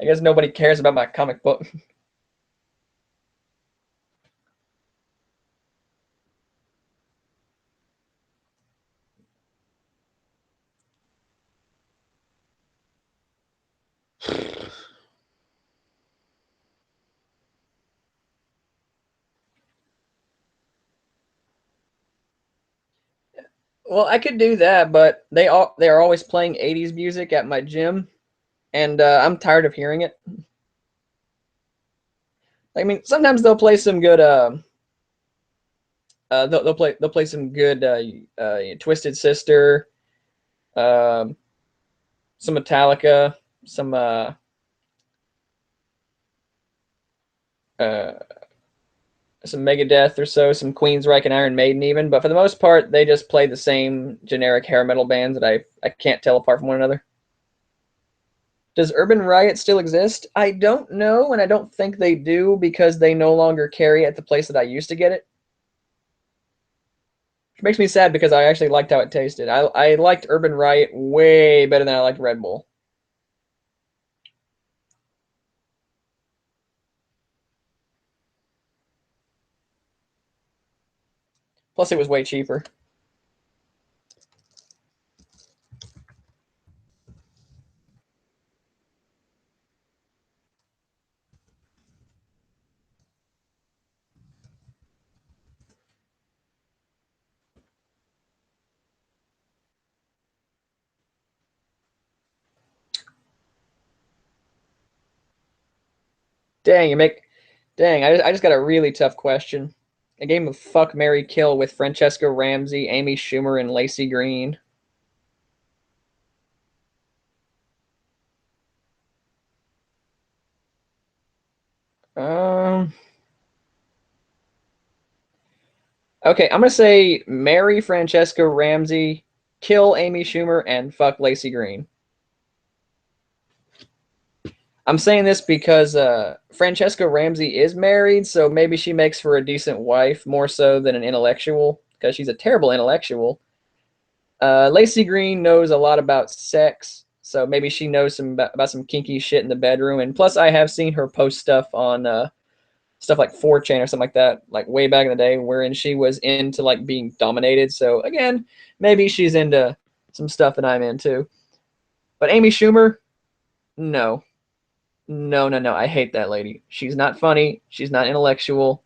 I guess nobody cares about my comic book. Well, I could do that, but they are always playing 80s music at my gym, and I'm tired of hearing it. I mean, sometimes they'll play some good they'll play some good Twisted Sister, um, some Metallica, uh, some Megadeth or so, some Queensryche and Iron Maiden even. But for the most part, they just play the same generic hair metal bands that I can't tell apart from one another. Does Urban Riot still exist? I don't know, and I don't think they do because they no longer carry at the place that I used to get it. Which makes me sad because I actually liked how it tasted. I liked Urban Riot way better than I liked Red Bull. Plus, it was way cheaper. Dang, you make. Dang, I just got a really tough question. A game of Fuck, Marry, Kill with Francesca Ramsey, Amy Schumer, and Lacey Green. Um. Okay, I'm gonna say marry Francesca Ramsey, kill Amy Schumer, and fuck Lacey Green. I'm saying this because Francesca Ramsey is married, so maybe she makes for a decent wife more so than an intellectual because she's a terrible intellectual. Lacey Green knows a lot about sex, so maybe she knows about some kinky shit in the bedroom. And plus, I have seen her post stuff on stuff like 4chan or something like that, like way back in the day, wherein she was into like being dominated. So again, maybe she's into some stuff that I'm into. But Amy Schumer, no, no, no, no. I hate that lady. She's not funny. She's not intellectual.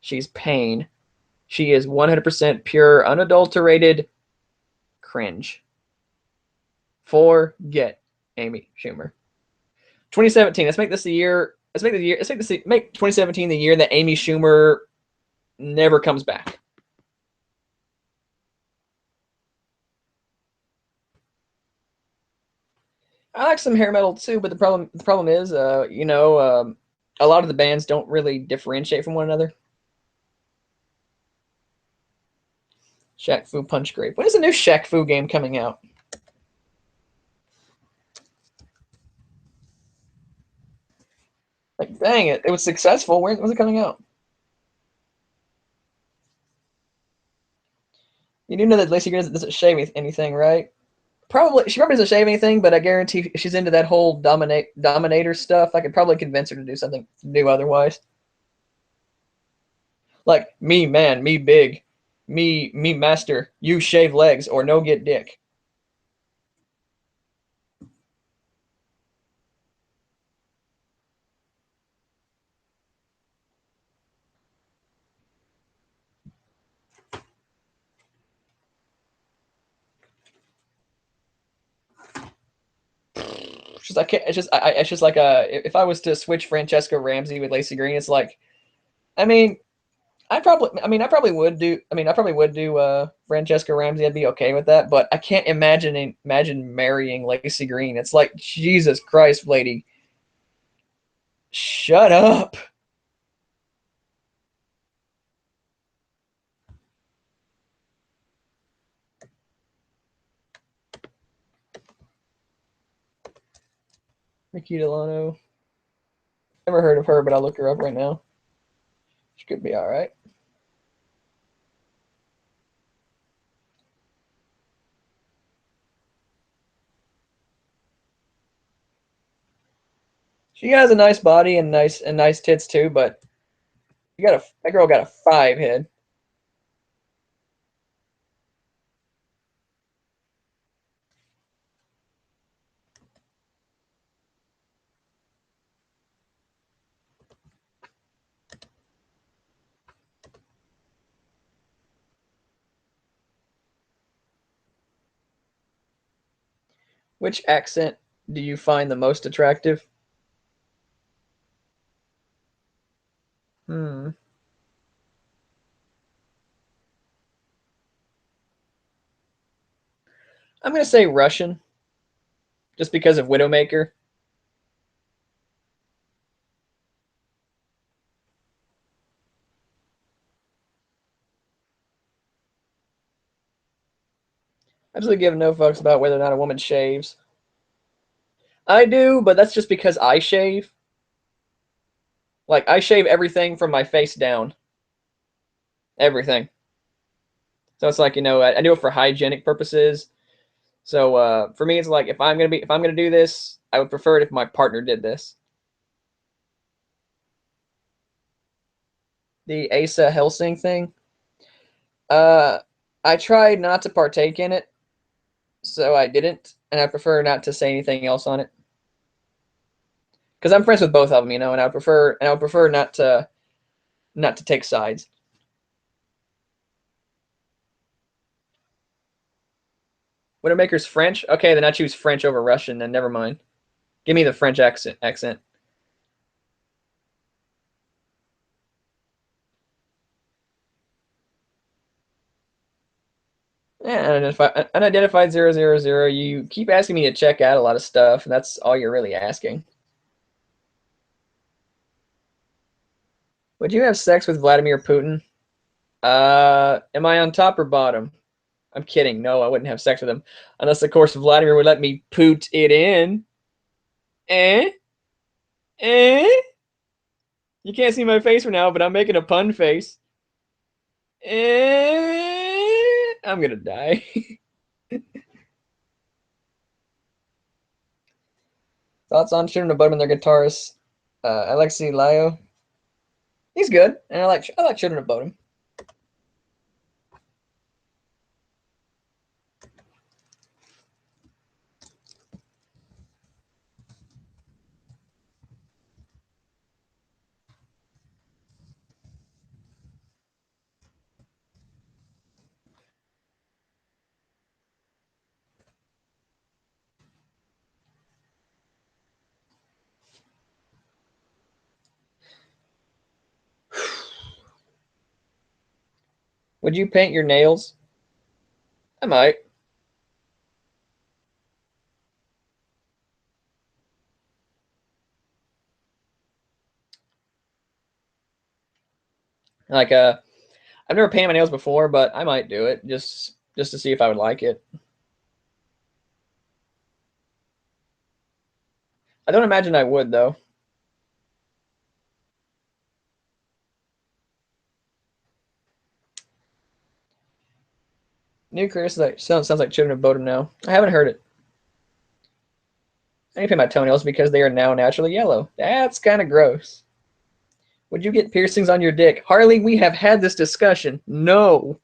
She's pain. She is 100% pure, unadulterated cringe. Forget Amy Schumer. 2017. Let's make this the year. Let's make the year. Let's make this make 2017 the year that Amy Schumer never comes back. I like some hair metal too, but the problem is, a lot of the bands don't really differentiate from one another. Shaq Fu Punch Grape. When is the new Shaq Fu game coming out? Like, dang it, it was successful. When was it coming out? You do know that Lacey Green doesn't shave anything, right? She probably doesn't shave anything, but I guarantee if she's into that whole dominator stuff, I could probably convince her to do something new otherwise. Like me, man, me big, me master. You shave legs or no get dick. It's just I can't. It's just like if I was to switch Francesca Ramsey with Lacey Green, it's like I mean I probably would do Francesca Ramsey. I'd be okay with that, but I can't imagine marrying Lacey Green. It's like Jesus Christ, lady, shut up. Nikki Delano. Never heard of her, but I'll look her up right now. She could be all right. She has a nice body and nice tits too, but that girl got a 5 head. Which accent do you find the most attractive? I'm gonna say Russian, just because of Widowmaker. I absolutely give no fucks about whether or not a woman shaves. I do, but that's just because I shave. Like, I shave everything from my face down. Everything. So it's like, I do it for hygienic purposes. So for me, it's like if I'm gonna do this, I would prefer it if my partner did this. The Asa Helsing thing. Uh, I tried not to partake in it, so I didn't, and I prefer not to say anything else on it because I'm friends with both of them, and I would prefer not to take sides. Widowmaker's French. Okay, then I choose French over Russian. Then never mind. Give me the French accent. Yeah, unidentified 000. You keep asking me to check out a lot of stuff, and that's all you're really asking. Would you have sex with Vladimir Putin? Am I on top or bottom? I'm kidding. No, I wouldn't have sex with him. Unless, of course, Vladimir would let me poot it in. Eh? Eh? You can't see my face for now, but I'm making a pun face. Eh? I'm gonna die. Thoughts on shooting a bottom in their guitarist? Alexei Lyo. He's good, and I like shooting a bottom. Would you paint your nails? I might. Like I've never painted my nails before, but I might do it just to see if I would like it. I don't imagine I would though. New Chris sounds like children of Bodom now. I haven't heard it. I need to paint my toenails because they are now naturally yellow. That's kind of gross. Would you get piercings on your dick? Harley, we have had this discussion. No.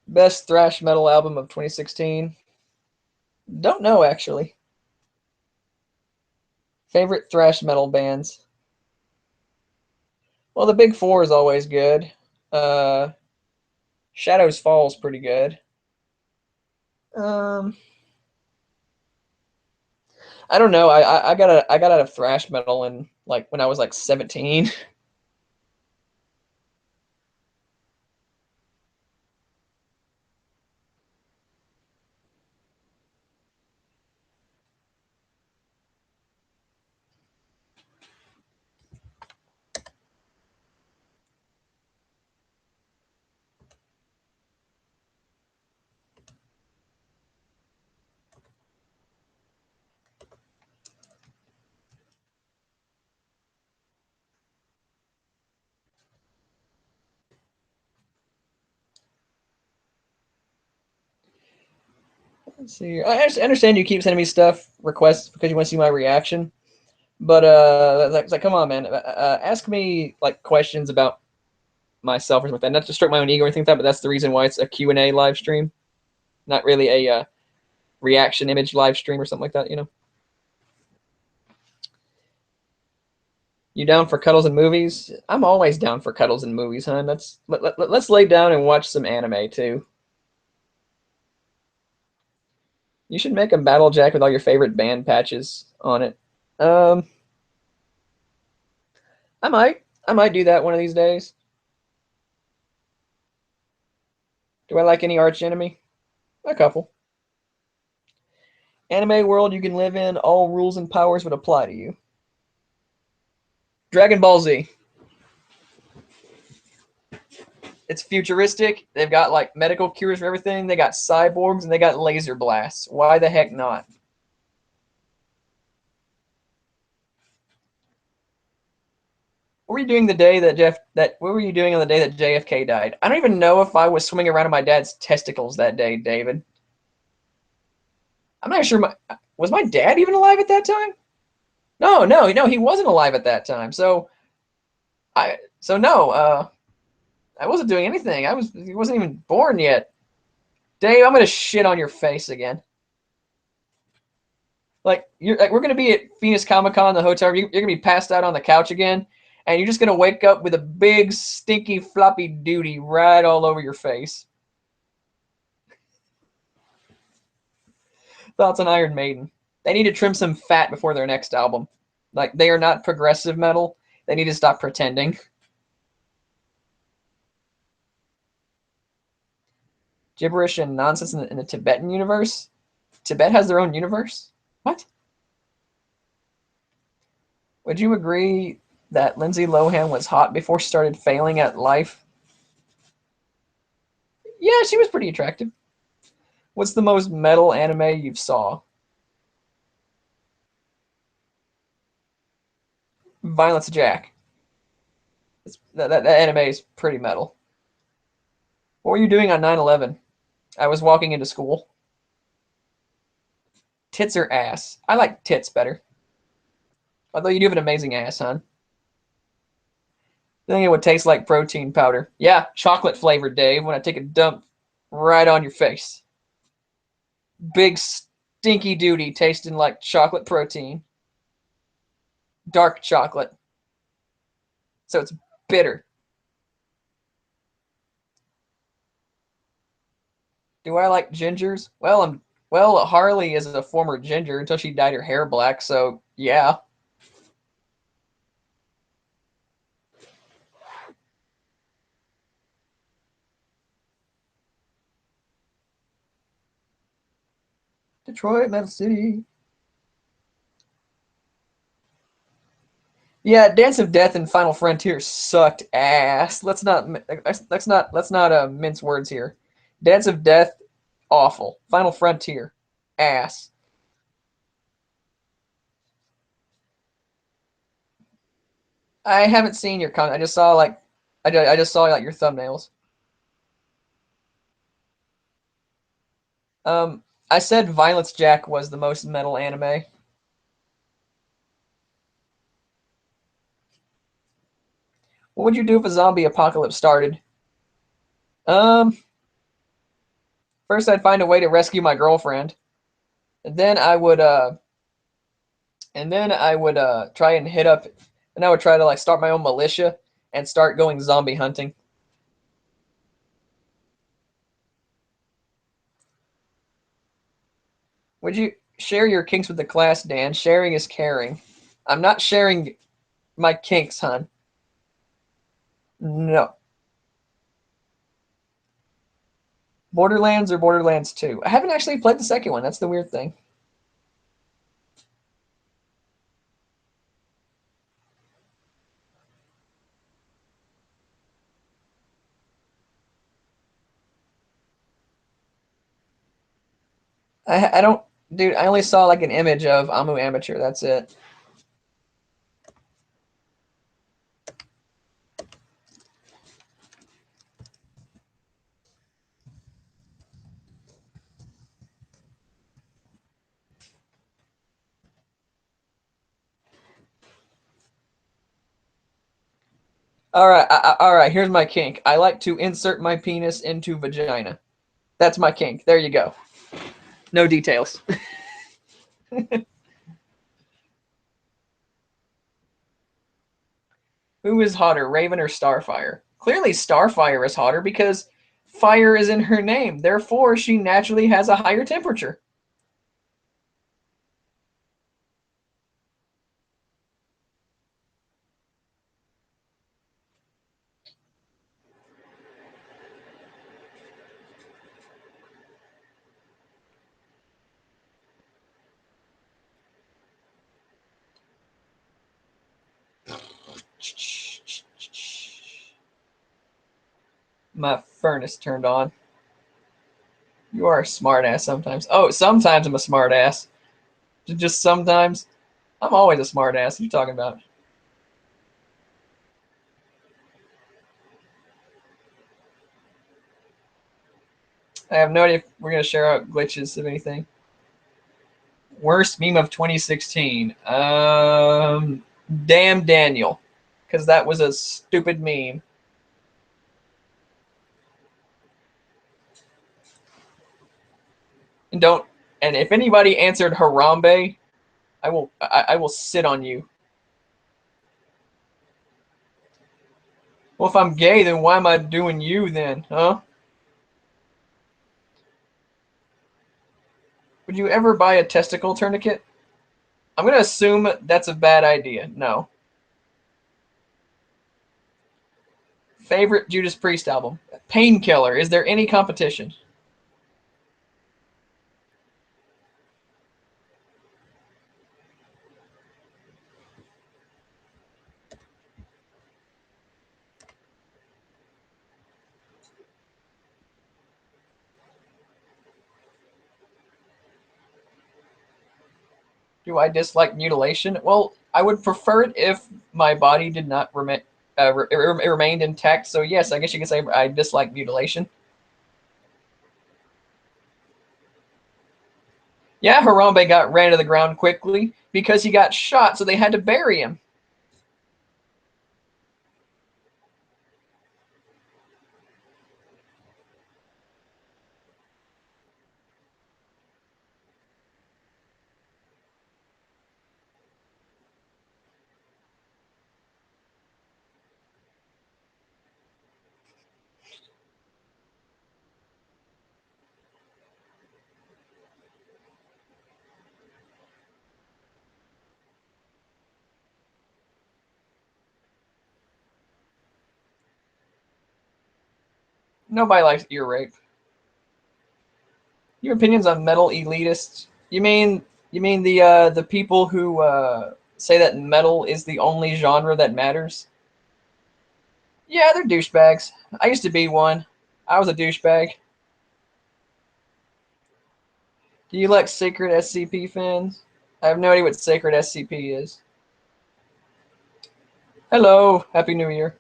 Best thrash metal album of 2016? Don't know, actually. Favorite thrash metal bands? Well, the Big Four is always good. Uh, Shadows Fall is pretty good. Um, I don't know. I got out of thrash metal in like when I was like 17. Let's see. I understand you keep sending me stuff, requests, because you want to see my reaction. But like, come on, man. Ask me like questions about myself or something like that. Not to stroke my own ego or anything like that, but that's the reason why it's a Q&A live stream, not really a reaction image live stream or something like that. You know. You down for cuddles and movies? I'm always down for cuddles and movies, hon. Let's lay down and watch some anime too. You should make a battle jack with all your favorite band patches on it. I might do that one of these days. Do I like any arch enemy? A couple. Anime world you can live in, all rules and powers would apply to you. Dragon Ball Z. It's futuristic. They've got like medical cures for everything. They got cyborgs and they got laser blasts. Why the heck not? What were you doing the day that what were you doing on the day that JFK died? I don't even know if I was swimming around in my dad's testicles that day, David. I'm not sure was my dad even alive at that time? No, he wasn't alive at that time. So no, I wasn't doing anything. He wasn't even born yet. Dave, I'm gonna shit on your face again. Like we're gonna be at Phoenix Comic Con, the hotel. You're gonna be passed out on the couch again, and you're just gonna wake up with a big stinky floppy duty right all over your face. Thoughts on Iron Maiden? They need to trim some fat before their next album. Like they are not progressive metal. They need to stop pretending. Gibberish and nonsense in the Tibetan universe. Tibet has their own universe. What? Would you agree that Lindsay Lohan was hot before she started failing at life? Yeah, she was pretty attractive. What's the most metal anime you've saw? Violence Jack. That anime is pretty metal. What were you doing on 9/11? I was walking into school. Tits or ass? I like tits better. Although you do have an amazing ass, hon. I think it would taste like protein powder. Yeah, chocolate flavored, Dave, when I take a dump right on your face. Big stinky duty tasting like chocolate protein. Dark chocolate. So it's bitter. Do I like gingers? Well, Harley is a former ginger until she dyed her hair black, so yeah. Detroit, Metal City. Yeah, Dance of Death and Final Frontier sucked ass. Let's not mince words here. Dance of Death, awful. Final Frontier, ass. I haven't seen your comment. I just saw like, I just saw like your thumbnails. I said Violence Jack was the most metal anime. What would you do if a zombie apocalypse started? Um, First I'd find a way to rescue my girlfriend, and then I would try and hit up, and I would try to like start my own militia and start going zombie hunting. Would you share your kinks with the class, Dan? Sharing is caring. I'm not sharing my kinks, hon. No. Borderlands or Borderlands 2? I haven't actually played the second one. That's the weird thing. I don't, dude. I only saw like an image of Amu Amateur. That's it. All right, all right. Here's my kink. I like to insert my penis into vagina. That's my kink. There you go. No details. Who is hotter, Raven or Starfire? Clearly, Starfire is hotter because fire is in her name. Therefore, she naturally has a higher temperature. My furnace turned on. You are a smartass sometimes. Oh, sometimes I'm a smartass. Just sometimes. I'm always a smartass. What are you talking about? I have no idea if we're going to share out glitches of anything. Worst meme of 2016. Damn Daniel. Because that was a stupid meme. And don't. And if anybody answered Harambe, I will sit on you. Well, if I'm gay, then why am I doing you then, huh? Would you ever buy a testicle tourniquet? I'm going to assume that's a bad idea. No. Favorite Judas Priest album? Painkiller. Is there any competition? Do I dislike mutilation? Well, I would prefer it if my body did not remained intact. So yes, I guess you could say I dislike mutilation. Yeah, Harambe got ran to the ground quickly because he got shot, so they had to bury him. Nobody likes ear rape. Your opinions on metal elitists? You mean the people who say that metal is the only genre that matters? Yeah, they're douchebags. I used to be one. I was a douchebag. Do you like Sacred SCP fans? I have no idea what Sacred SCP is. Hello, Happy New Year.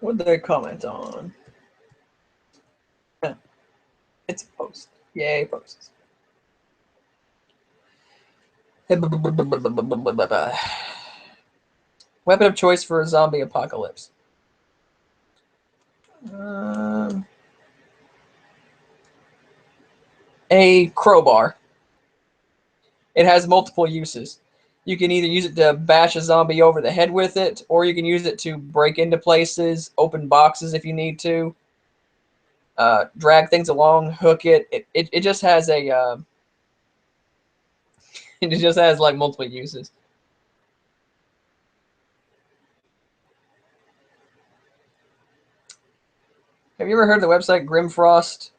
What did they comment on? It's a post. Yay, posts. Weapon of choice for a zombie apocalypse. A crowbar. It has multiple uses. You can either use it to bash a zombie over the head with it, or you can use it to break into places, open boxes if you need to, drag things along, hook it. It just has a it just has like multiple uses. Have you ever heard of the website Grimfrost?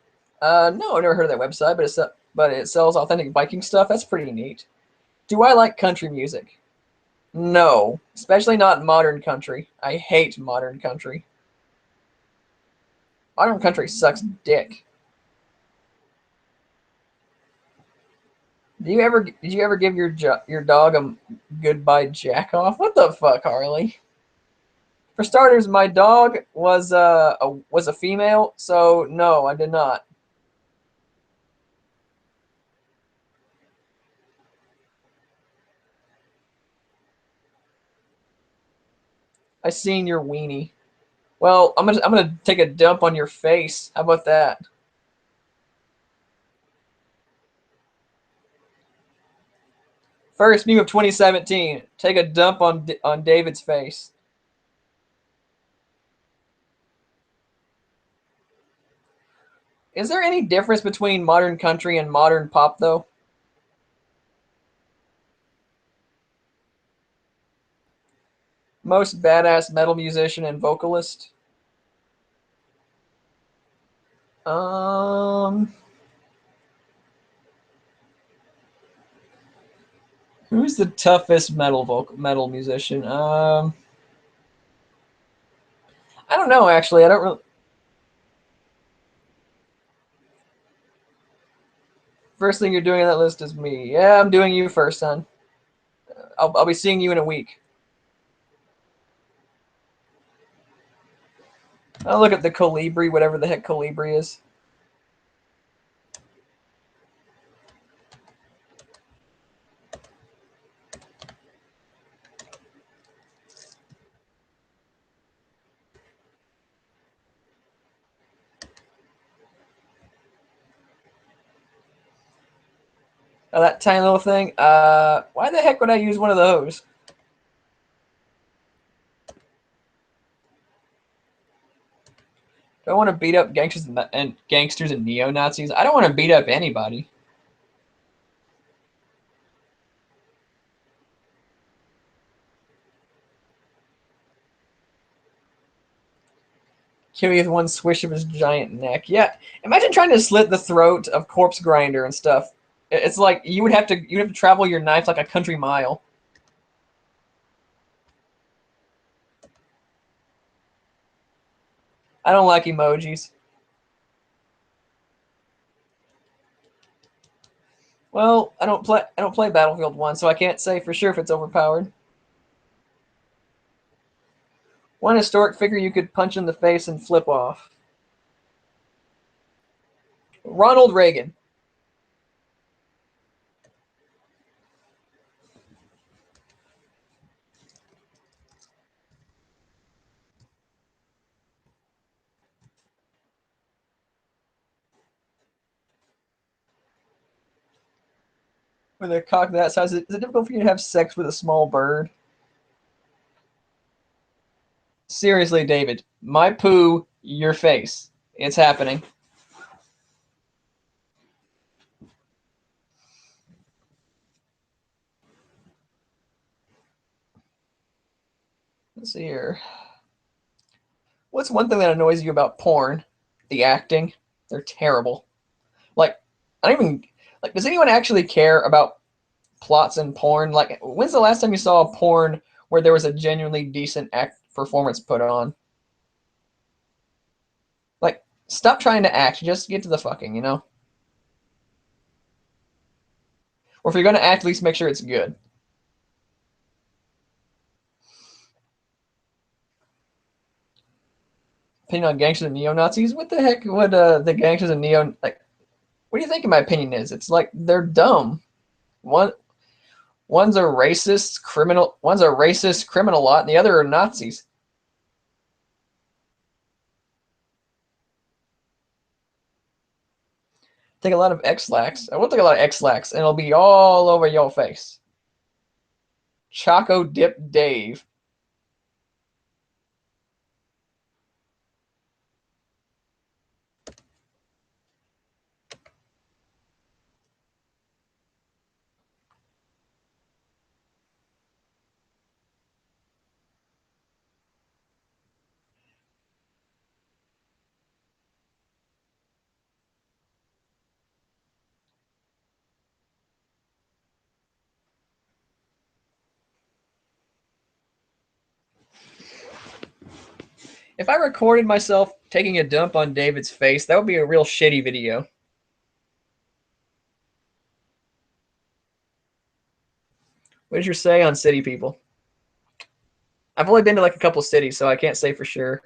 No, I've never heard of that website, but it sells authentic Viking stuff. That's pretty neat. Do I like country music? No, especially not modern country. I hate modern country. Modern country sucks dick. Did you ever give your dog a goodbye jack off? What the fuck, Harley? For starters, my dog was a female, so no, I did not. I seen your weenie. Well, I'm gonna take a dump on your face. How about that? First meme of 2017. Take a dump on David's face. Is there any difference between modern country and modern pop though? Most badass metal musician and vocalist. Um, who's the toughest metal musician? I don't know actually. I don't really. First thing you're doing on that list is me. Yeah, I'm doing you first, son. I'll be seeing you in a week. I'll look at the Colibri, whatever the heck Colibri is. Oh, that tiny little thing. Why the heck would I use one of those? Do I want to beat up gangsters and neo Nazis? I don't want to beat up anybody. Kill you with one swish of his giant neck. Yeah, imagine trying to slit the throat of Corpse Grinder and stuff. It's like you'd have to travel your knife like a country mile. I don't like emojis. Well, I don't play Battlefield 1, so I can't say for sure if it's overpowered. One historic figure you could punch in the face and flip off. Ronald Reagan. With a cock that size, is it difficult for you to have sex with a small bird? Seriously, David. My poo, your face. It's happening. Let's see here. What's one thing that annoys you about porn? The acting. They're terrible. Like, I don't even like. Does anyone actually care about plots in porn? Like, when's the last time you saw a porn where there was a genuinely decent act performance put on? Like, stop trying to act. Just get to the fucking, you know. Or if you're gonna act, at least make sure it's good. Opinion on gangsters and neo Nazis? What the heck would the gangsters and neo like? What do you think my opinion is? It's like they're dumb. One one's a racist criminal. One's a racist criminal lot, and the other are Nazis. Take a lot of X-Lax. I will take a lot of X-Lax, and it'll be all over your face. Choco Dip Dave. If I recorded myself taking a dump on David's face, that would be a real shitty video. What did you say on city people? I've only been to like a couple cities, so I can't say for sure.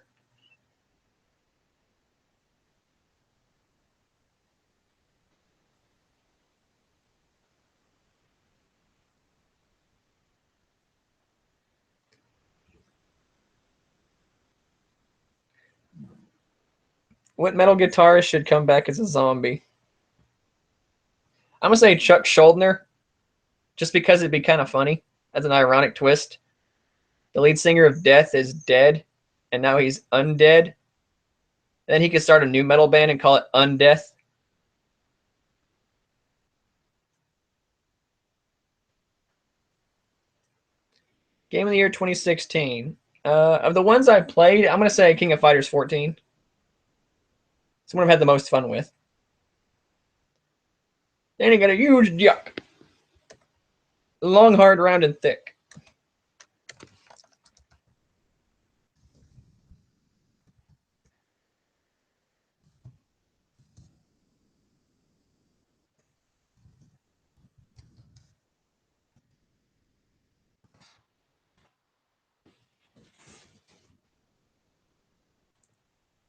What metal guitarist should come back as a zombie? I'm gonna say Chuck Schuldiner, just because it'd be kind of funny as an ironic twist. The lead singer of Death is dead, and now he's undead. Then he could start a new metal band and call it Undeath. Game of the year 2016. Of the ones I played, I'm gonna say King of Fighters 14. It's one I've had the most fun with. Then he got a huge dick. Long, hard, round, and thick.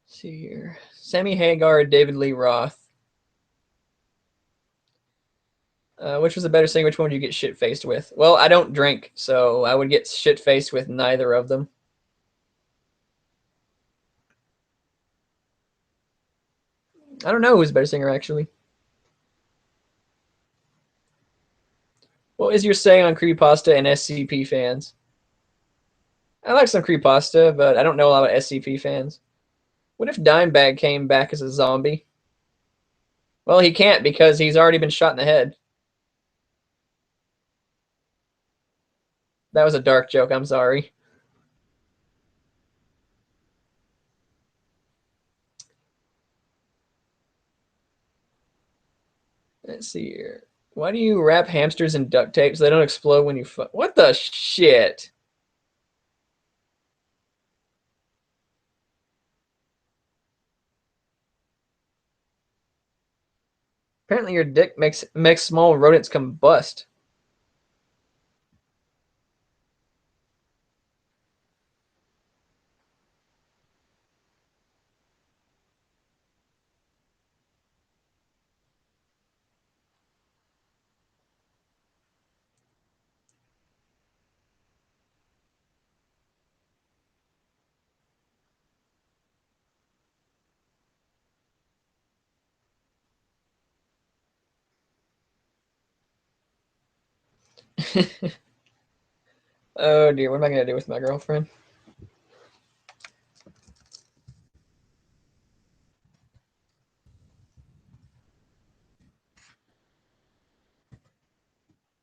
Let's see here. Sammy Hagar, David Lee Roth. Which was a better singer? Which one would you get shit-faced with? Well, I don't drink, so I would get shit-faced with neither of them. I don't know who's a better singer, actually. What is your say on creepypasta and SCP fans? I like some creepypasta, but I don't know a lot of SCP fans. What if Dimebag came back as a zombie? Well, he can't because he's already been shot in the head. That was a dark joke. I'm sorry. Let's see here. Why do you wrap hamsters in duct tape so they don't explode when you fuck? What the shit? Apparently your dick makes small rodents combust. Oh dear, what am I gonna do with my girlfriend?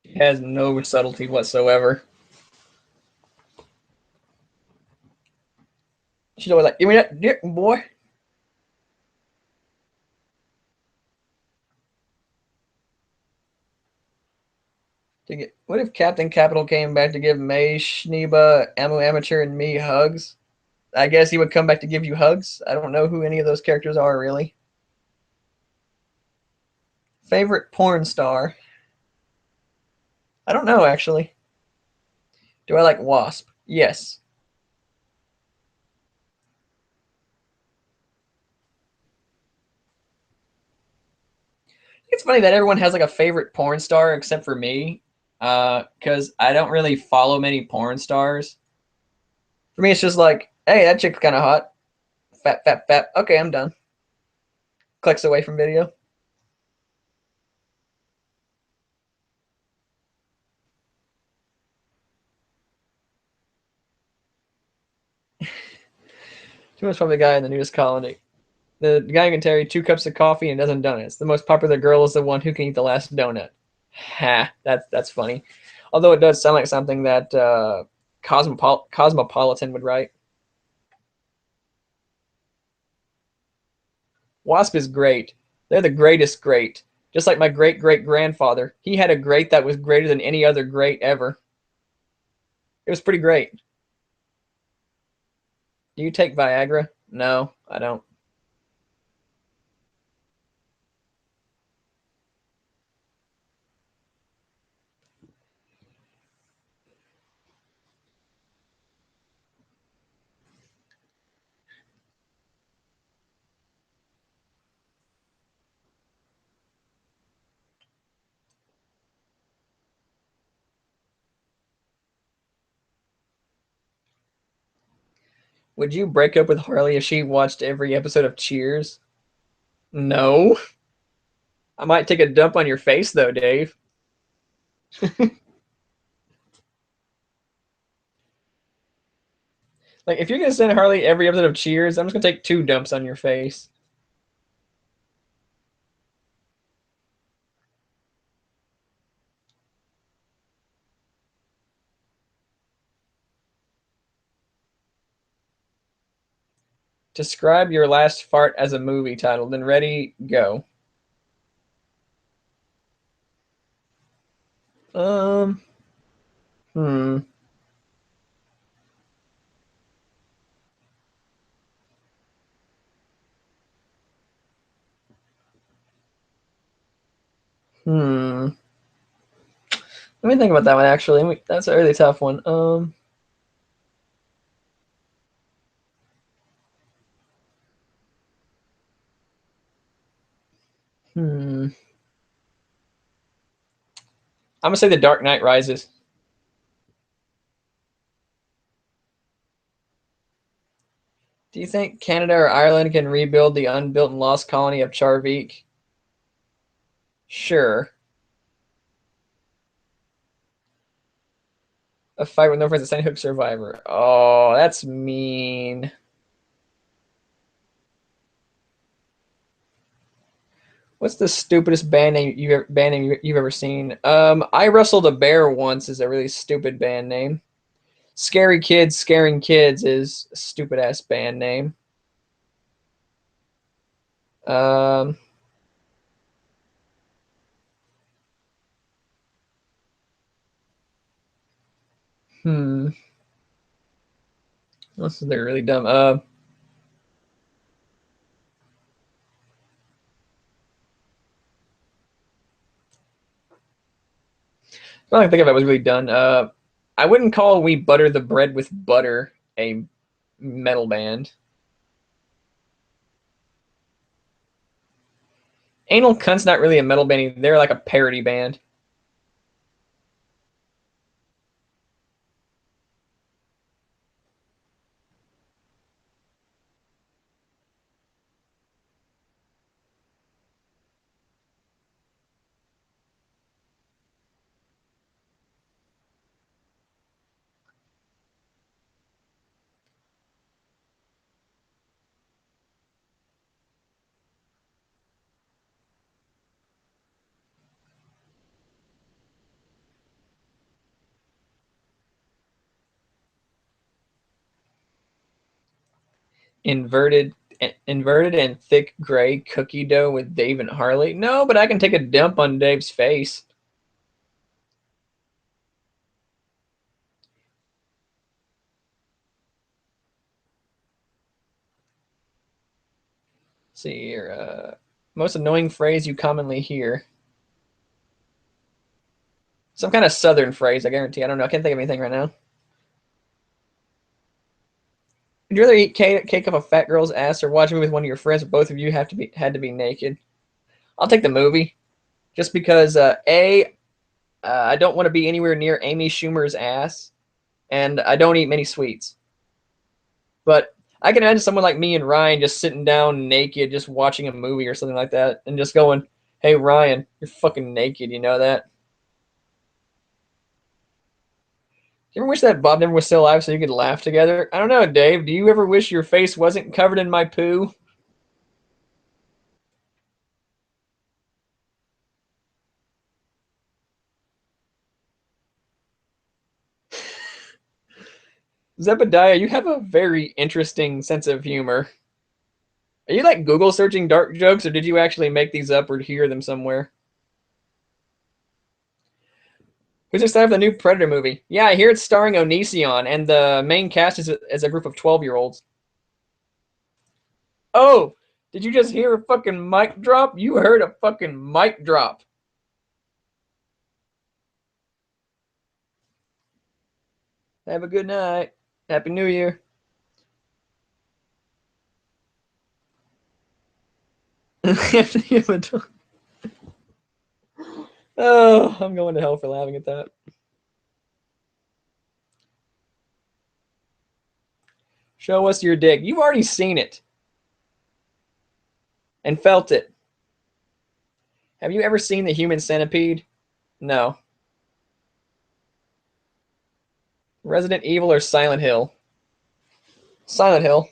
She has no subtlety whatsoever. She's always like, give me that dick, boy. What if Captain Capital came back to give May, Schneeba, Amu Amateur, and me hugs? I guess he would come back to give you hugs. I don't know who any of those characters are, really. Favorite porn star? I don't know, actually. Do I like Wasp? Yes. It's funny that everyone has like a favorite porn star except for me, because I don't really follow many porn stars. For me, it's just like, hey, that chick's kind of hot. Fat, fat, fat. Okay, I'm done. Clicks away from video. Too much from the guy in the nudist colony. The guy who can carry 2 cups of coffee and doesn't donuts. The most popular girl is the one who can eat the last donut. Ha, that's funny. Although it does sound like something that Cosmopolitan would write. Wasp is great. They're the greatest great. Just like my great-great-grandfather. He had a great that was greater than any other great ever. It was pretty great. Do you take Viagra? No, I don't. Would you break up with Harley if she watched every episode of Cheers? No. I might take a dump on your face though, Dave. Like if you're gonna send Harley every episode of Cheers, I'm just gonna take 2 dumps on your face. Describe your last fart as a movie title. Then ready, go. Um. Hmm. Hmm. Let me think about that one. Actually, that's a really tough one. Hmm. I'm gonna say The Dark Knight Rises. Do you think Canada or Ireland can rebuild the unbuilt and lost colony of Charvik? Sure. A fight with no friends, a Sandy Hook survivor. Oh, that's mean. What's the stupidest band name you've ever seen? I Wrestled a Bear Once is a really stupid band name. Scary Kids Scaring Kids is a stupid ass band name. Um, hmm. They're really dumb. All I can think of it was really done. I wouldn't call We Butter the Bread with Butter a metal band. Anal Cunt's not really a metal band. They're like a parody band. Inverted, inverted and thick gray cookie dough with Dave and Harley. No, but I can take a dump on Dave's face. See here. Most annoying phrase you commonly hear. Some kind of southern phrase, I guarantee. I don't know. I can't think of anything right now. Would you rather eat cake off a fat girl's ass or watch a movie with one of your friends, but both of you had to be naked? I'll take the movie, just because I don't want to be anywhere near Amy Schumer's ass, and I don't eat many sweets. But I can imagine someone like me and Ryan just sitting down naked, just watching a movie or something like that, and just going, "Hey Ryan, you're fucking naked. You know that?" Do you ever wish that Bob never was still alive so you could laugh together? I don't know, Dave. Do you ever wish your face wasn't covered in my poo? Zebediah, you have a very interesting sense of humor. Are you like Google searching dark jokes, or did you actually make these up or hear them somewhere? Who's excited for the new Predator movie? Yeah, I hear it's starring Onision, and the main cast is a group of 12-year-olds. Oh, did you just hear a fucking mic drop? You heard a fucking mic drop. Have a good night. Happy New Year. Oh, I'm going to hell for laughing at that. Show us your dick. You've already seen it and felt it. Have you ever seen the Human Centipede? No. Resident Evil or Silent Hill? Silent Hill.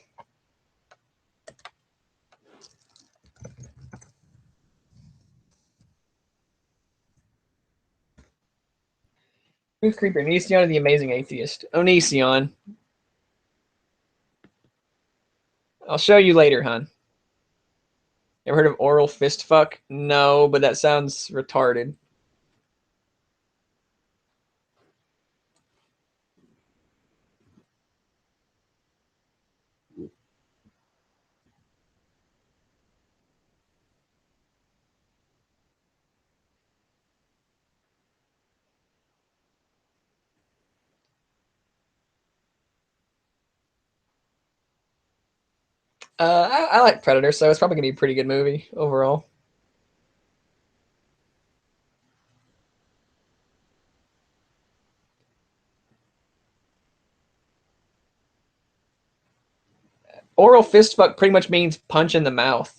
Who's creepier, Onision or the Amazing Atheist? Onision. I'll show you later, hon. Ever heard of oral fist fuck? No, but that sounds retarded. I like Predator, so it's probably gonna be a pretty good movie overall. Oral fist fuck pretty much means punch in the mouth.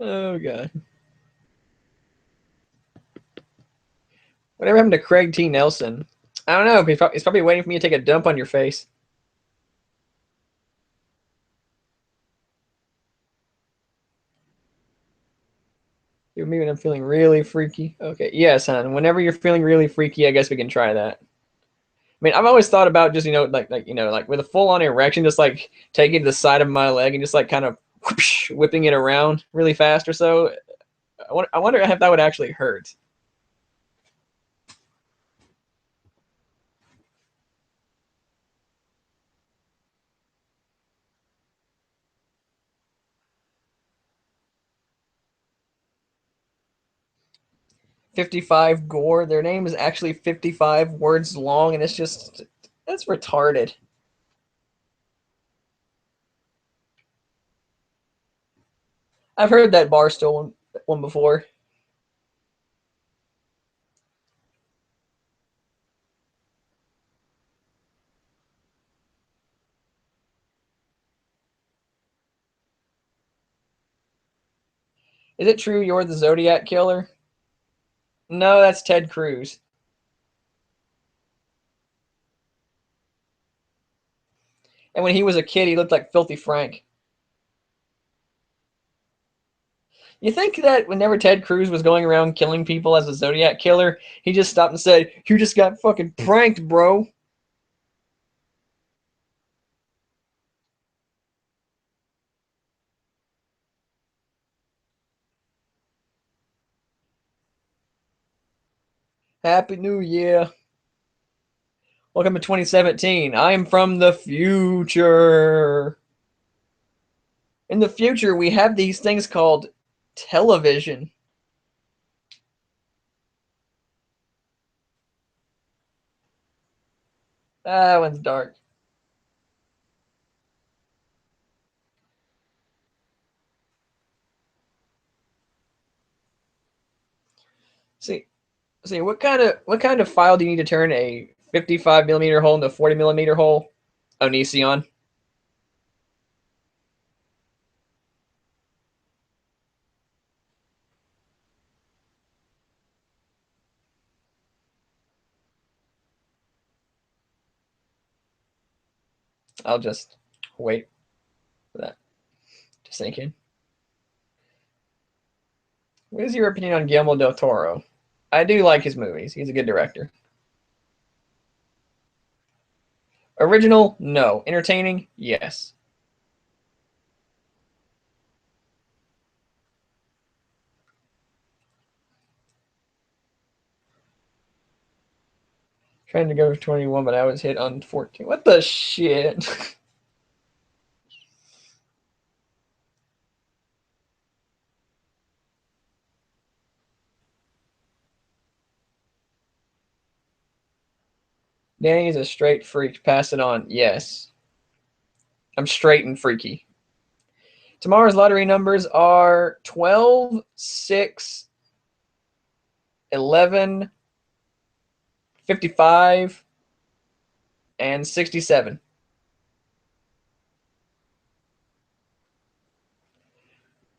Oh god. Whatever happened to Craig T. Nelson? I don't know. He's probably waiting for me to take a dump on your face. You me when I'm feeling really freaky. Okay, yes, hon. Whenever you're feeling really freaky, I guess we can try that. I mean, I've always thought about just like with a full-on erection, just like taking the side of my leg and just like kind of whoosh, whipping it around really fast or so. I wonder if that would actually hurt. "55 Gore." Their name is actually 55 words long, and it's just that's retarded. I've heard that Barstool one before. Is it true you're the Zodiac killer? No, that's Ted Cruz. And when he was a kid, he looked like Filthy Frank. You think that whenever Ted Cruz was going around killing people as a Zodiac killer, he just stopped and said, "You just got fucking pranked, bro." Happy New Year. Welcome to 2017. I am from the future. In the future, we have these things called television. That one's dark. See, see, what kind of file do you need to turn a 55 millimeter hole into a 40 millimeter hole? Onision. I'll just wait for that to sink in. What is your opinion on Guillermo del Toro? I do like his movies. He's a good director. Original? No. Entertaining? Yes. Trying to go for 21, but I was hit on 14. What the shit? Danny's a straight freak. Pass it on. Yes. I'm straight and freaky. Tomorrow's lottery numbers are 12, 6, 11, 55, and 67.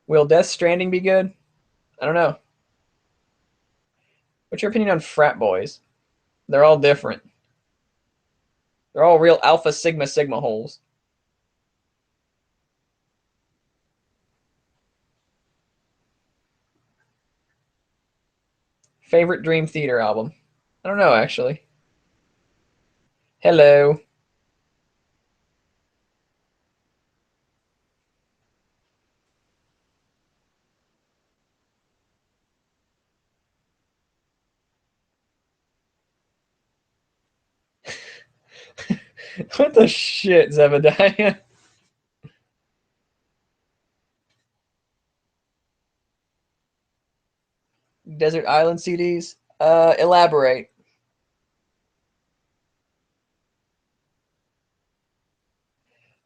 Will Death Stranding be good? I don't know. What's your opinion on frat boys? They're all different. They're all real alpha sigma sigma holes. Favorite Dream Theater album? I don't know, actually. Hello. What the shit, Zebediah? Desert Island CDs? Elaborate.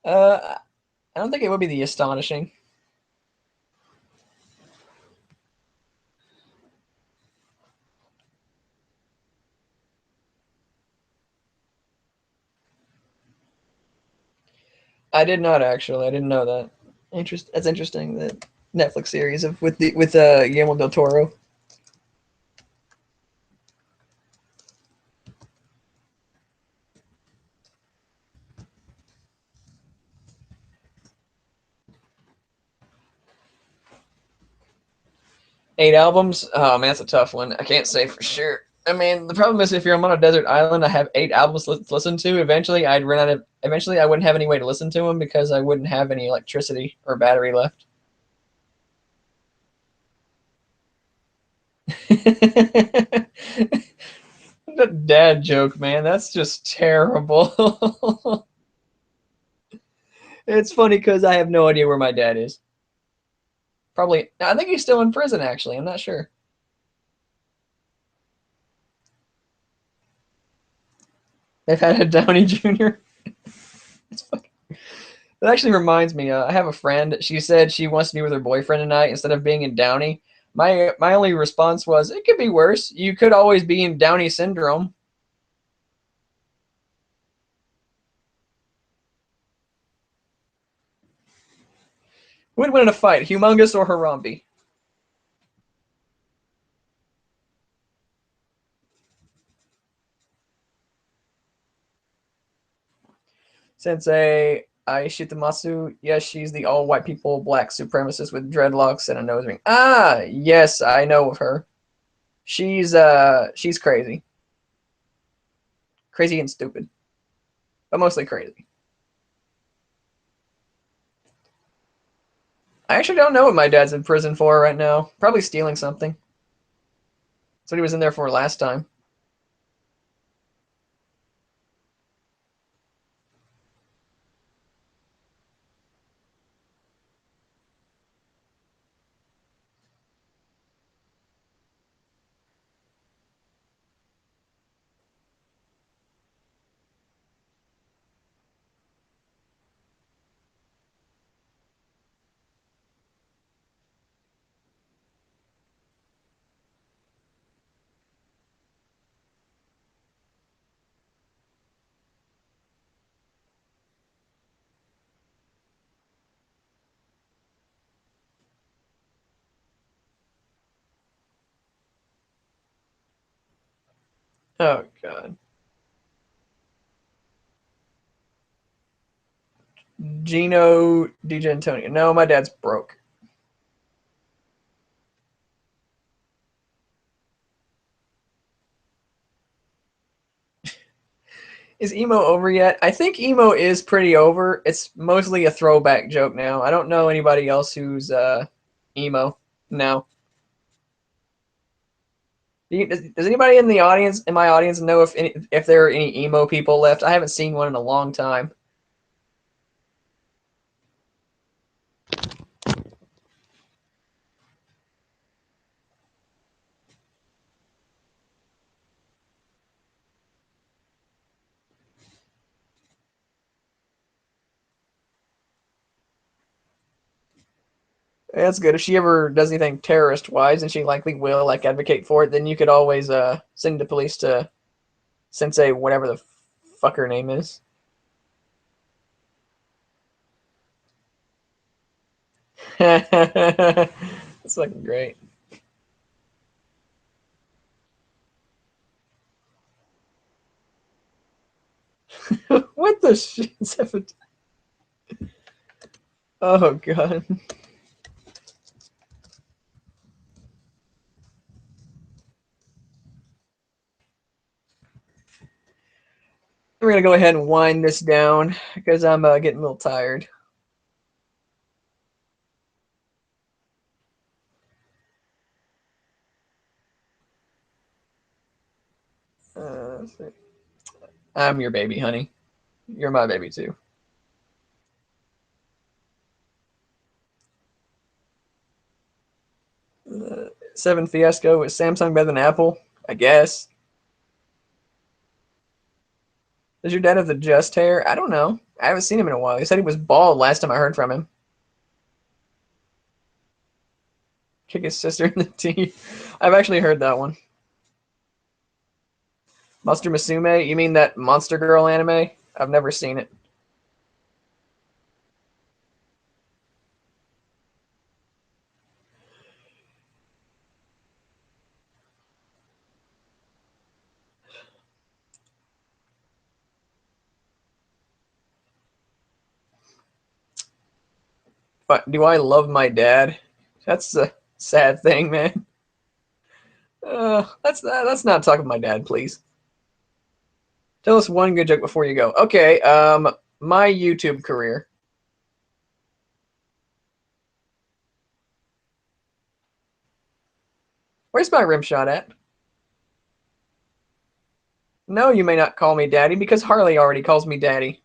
I don't think it would be the Astonishing. I did not actually. I didn't know that. That's interesting. That Netflix series of with Guillermo del Toro. 8 albums? Oh man, that's a tough one. I can't say for sure. I mean, the problem is if I'm on a desert island, I have 8 albums to listen to. Eventually, I'd run out of. Eventually, I wouldn't have any way to listen to them because I wouldn't have any electricity or battery left. The dad joke, man. That's just terrible. It's funny because I have no idea where my dad is. Probably, I think he's still in prison. Actually, I'm not sure. They've had a Downey Jr. It's fucking, that actually reminds me. I have a friend. She said she wants to be with her boyfriend tonight instead of being in Downey. My only response was, it could be worse. You could always be in Downey syndrome. Who would win in a fight, Humongous or Harambe? Sensei Aishitamasu. Yes, she's the all white people black supremacist with dreadlocks and a nose ring. Ah, yes, I know of her. She's crazy. Crazy and stupid. But mostly crazy. I actually don't know what my dad's in prison for right now. Probably stealing something. That's what he was in there for last time. Oh god. Gino DiGentonio. No, my dad's broke. Is emo over yet? I think emo is pretty over. It's mostly a throwback joke now. I don't know anybody else who's emo now. Does anybody in the audience, in my audience, know if there are any emo people left? I haven't seen one in a long time. That's good. If she ever does anything terrorist-wise, and she likely will, like advocate for it, then you could always send the police to Sensei, whatever the fuck her name is. That's fucking great. What the shit? Oh god. We're gonna go ahead and wind this down because I'm getting a little tired. I'm your baby, honey. You're my baby too. 7 Fiasco, is Samsung better than Apple? I guess. Does your dad have the just hair? I don't know. I haven't seen him in a while. He said he was bald last time I heard from him. Kick his sister in the teeth. I've actually heard that one. Monster Musume? You mean that Monster Girl anime? I've never seen it. But do I love my dad? That's a sad thing, man. Let's not talk about my dad, please. Tell us one good joke before you go. Okay, my YouTube career. Where's my rim shot at? No, you may not call me daddy because Harley already calls me daddy.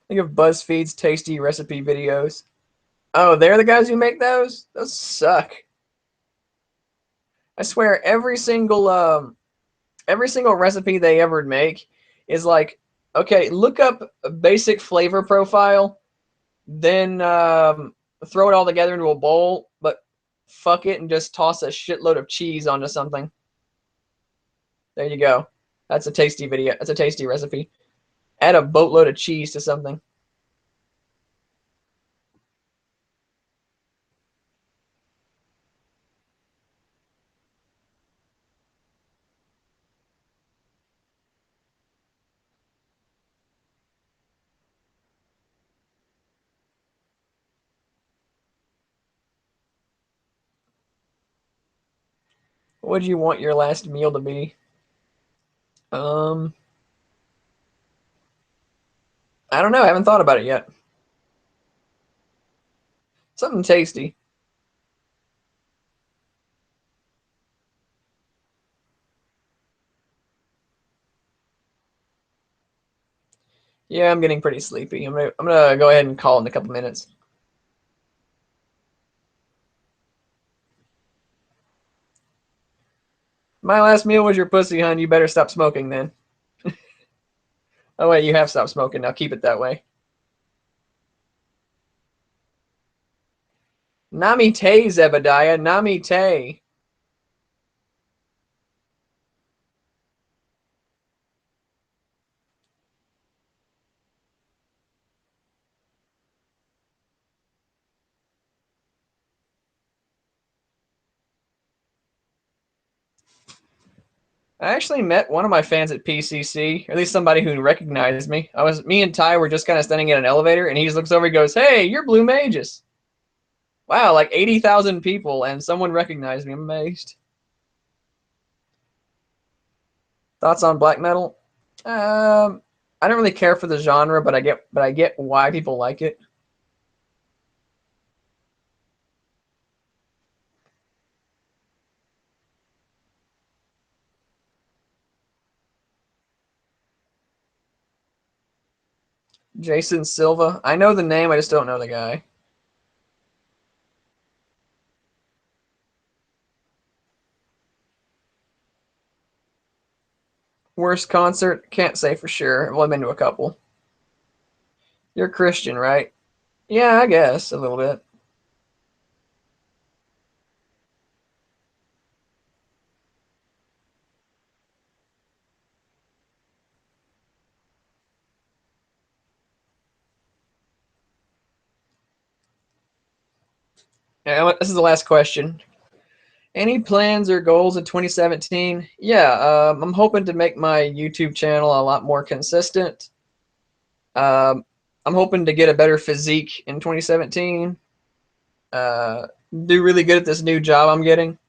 Think of BuzzFeed's tasty recipe videos. Oh, they're the guys who make those? Those suck. I swear every single recipe they ever make is like, okay, look up a basic flavor profile, then throw it all together into a bowl, but fuck it and just toss a shitload of cheese onto something. There you go. That's a tasty video. That's a tasty recipe. Add a boatload of cheese to something. What would you want your last meal to be? I don't know. I haven't thought about it yet. Something tasty. Yeah, I'm getting pretty sleepy. I'm gonna go ahead and call in a couple minutes. My last meal was your pussy, hun. You better stop smoking then. Oh wait, you have stopped smoking. Now keep it that way. Nami te, Zebediah. Nami te. I actually met one of my fans at PCC, or at least somebody who recognized me. Me and Ty were just kind of standing in an elevator, and he just looks over and goes, "Hey, you're Bluemagus." Wow, like 80,000 people, and someone recognized me. I'm amazed. Thoughts on black metal? I don't really care for the genre, but I get why people like it. Jason Silva. I know the name, I just don't know the guy. Worst concert? Can't say for sure. Well, I've been to a couple. You're Christian, right? Yeah, I guess a little bit. Yeah, this is the last question. Any plans or goals in 2017? Yeah, I'm hoping to make my YouTube channel a lot more consistent. Um, I'm hoping to get a better physique in 2017. Do really good at this new job I'm getting.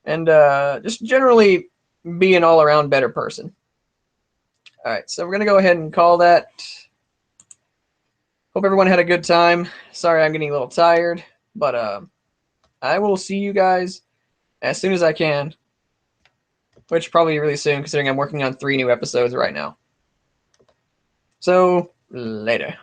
And just generally be an all-around better person. All right, so we're going to go ahead and call that. Hope everyone had a good time. Sorry I'm getting a little tired, but I will see you guys as soon as I can, which probably really soon considering I'm working on 3 new episodes right now. So, later.